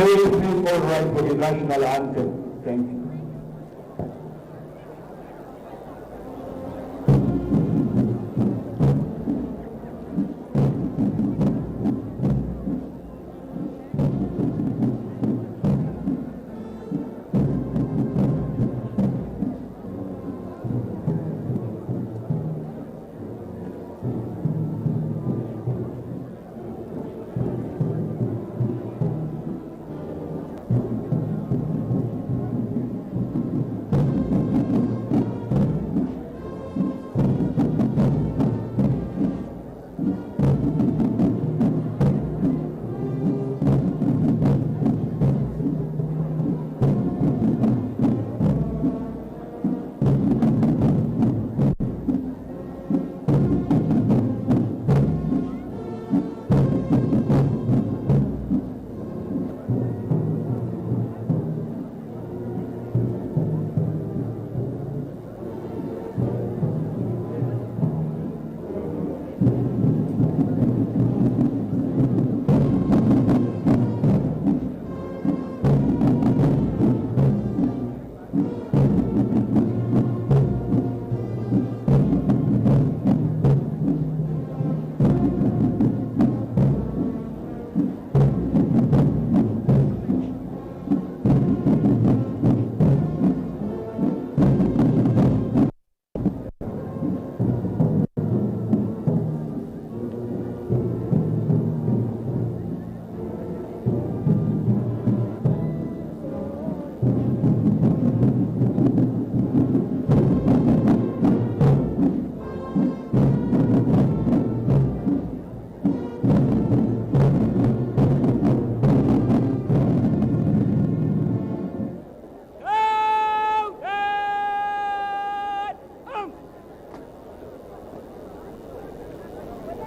May we please all rise for the national anthem. Thank you.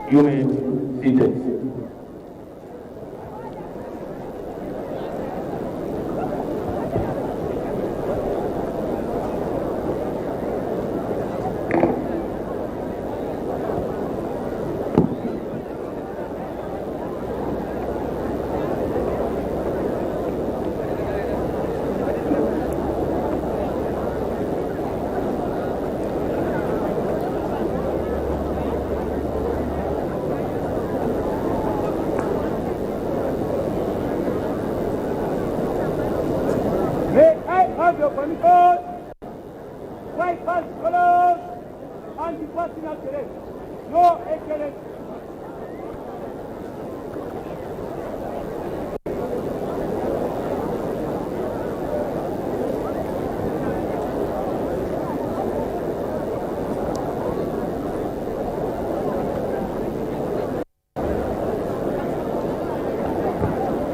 You may be seated. Have your permission, white pants colors, and the personal terrain. No excellence.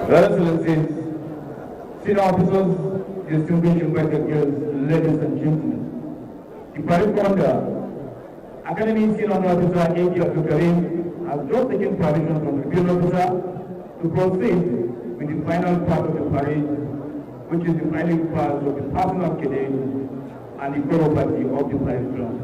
Your Excellencies, senior officers, distinguished invited guests, ladies and gentlemen, the parade commander, Academy Senior Officer A.K. Abdul Karim, has just taken permission from the field officer to proceed with the final part of the parade, which is the final part of the personal cadets and the choreography of the parade ground.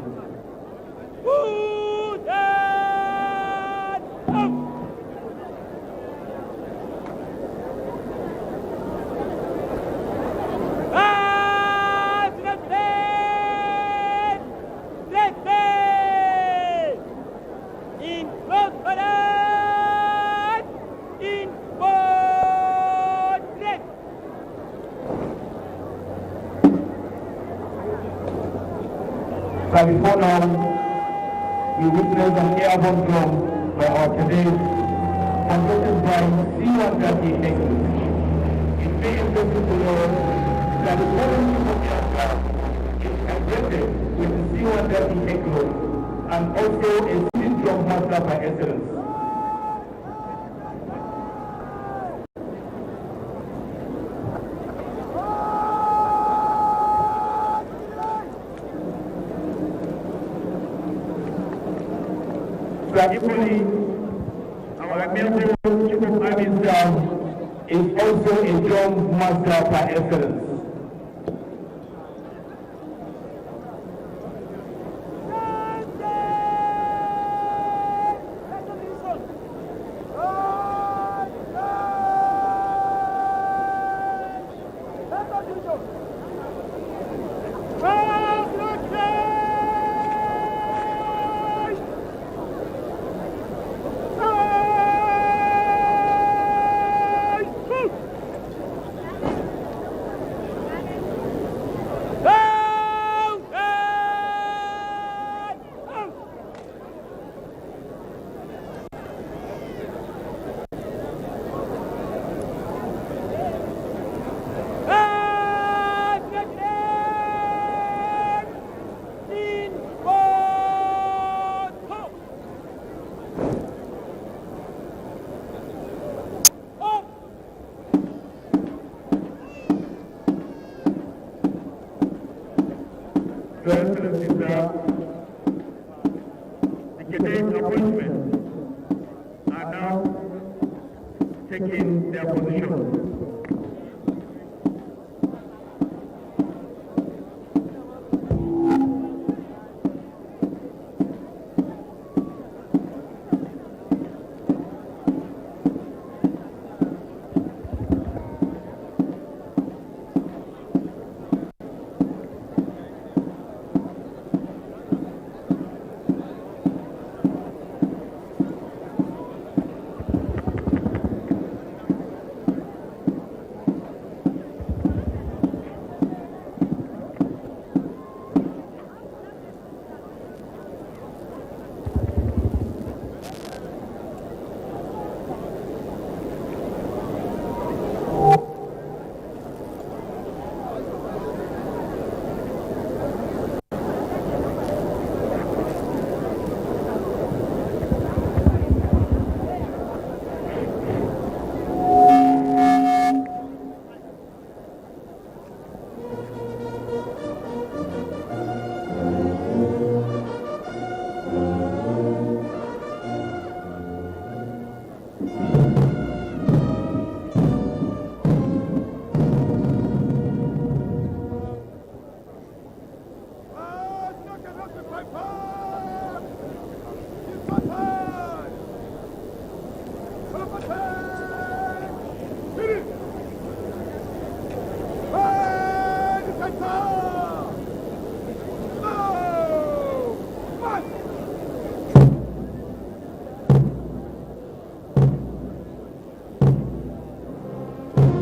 But before now, we witnessed an airborne drum by our cadets, conducted by C-130 Eagles. It may interest to know that the current of aircraft is equipped with the C-130 Eagles and also a steam drum master by excellence. Equally, our military chief of army staff is also a drum master by excellence. Your Excellency, sir, the cadets appointments are now taking their position.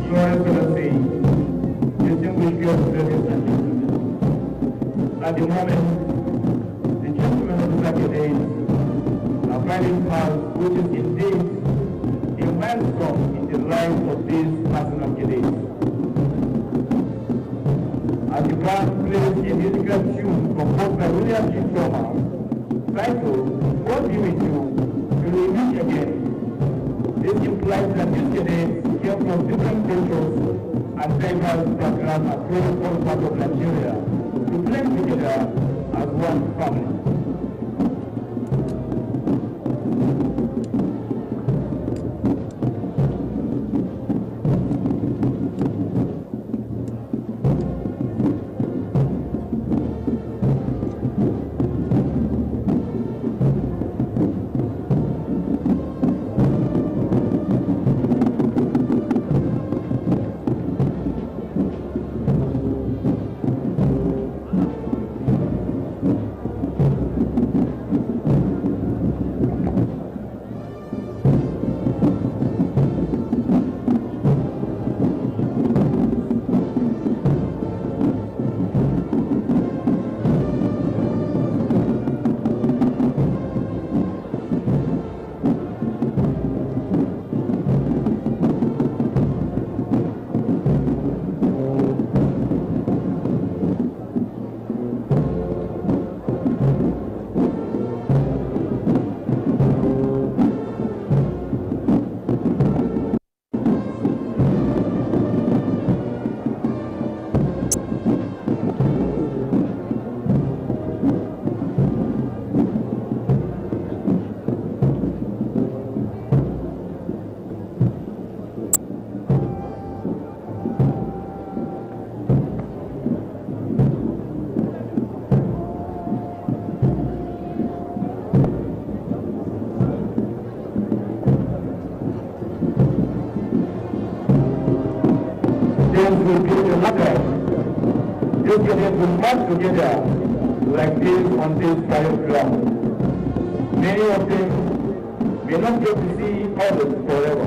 Your Excellency, distinguished guests, ladies and gentlemen, at the moment, the gentlemen of the cadets are riding past, which is indeed a milestone in the life of these national cadets. As the band plays a musical tune composed by William G. Thomas, titled, What Be With You, Will We Meet Again? This implies that these cadets came from different cultures and diverse backgrounds across all parts of Nigeria to play together as one family. Will be elected These cadets will march together like this on this private ground. Many of them may not get to see others forever.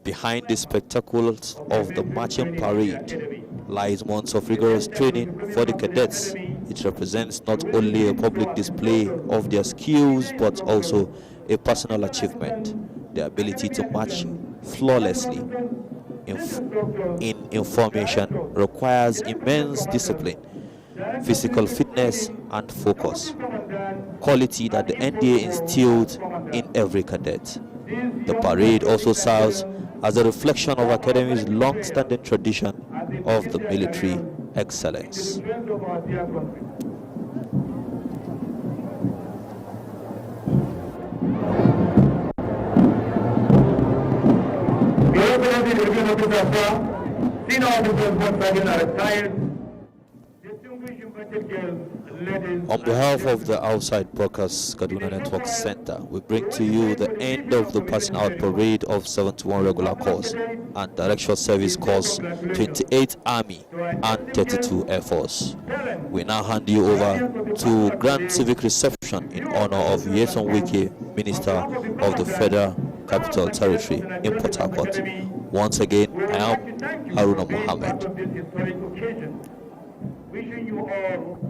Behind the spectacles of the marching parade lies months of rigorous training for the cadets. It represents not only a public display of their skills but also a personal achievement. The ability to march flawlessly in information requires immense discipline, physical fitness and focus, quality that the NTA instilled in every cadet. The parade also serves as a reflection of Academy's long-standing tradition of the military excellence. Senior officers once again are retired. Distinguished invited guests, ladies. On behalf of the Outside Broadcast Kaduna Network Center, we bring to you the end of the passing out parade of 71 regular corps and Directional Service Corps 28 Army and 32 Air Force. We now hand you over to Grand Civic Reception in honor of Yeson Wike, Minister of the Federal Capital Territory in Port Harcourt. Once again, I am Haruna Mohammed. Wishing you all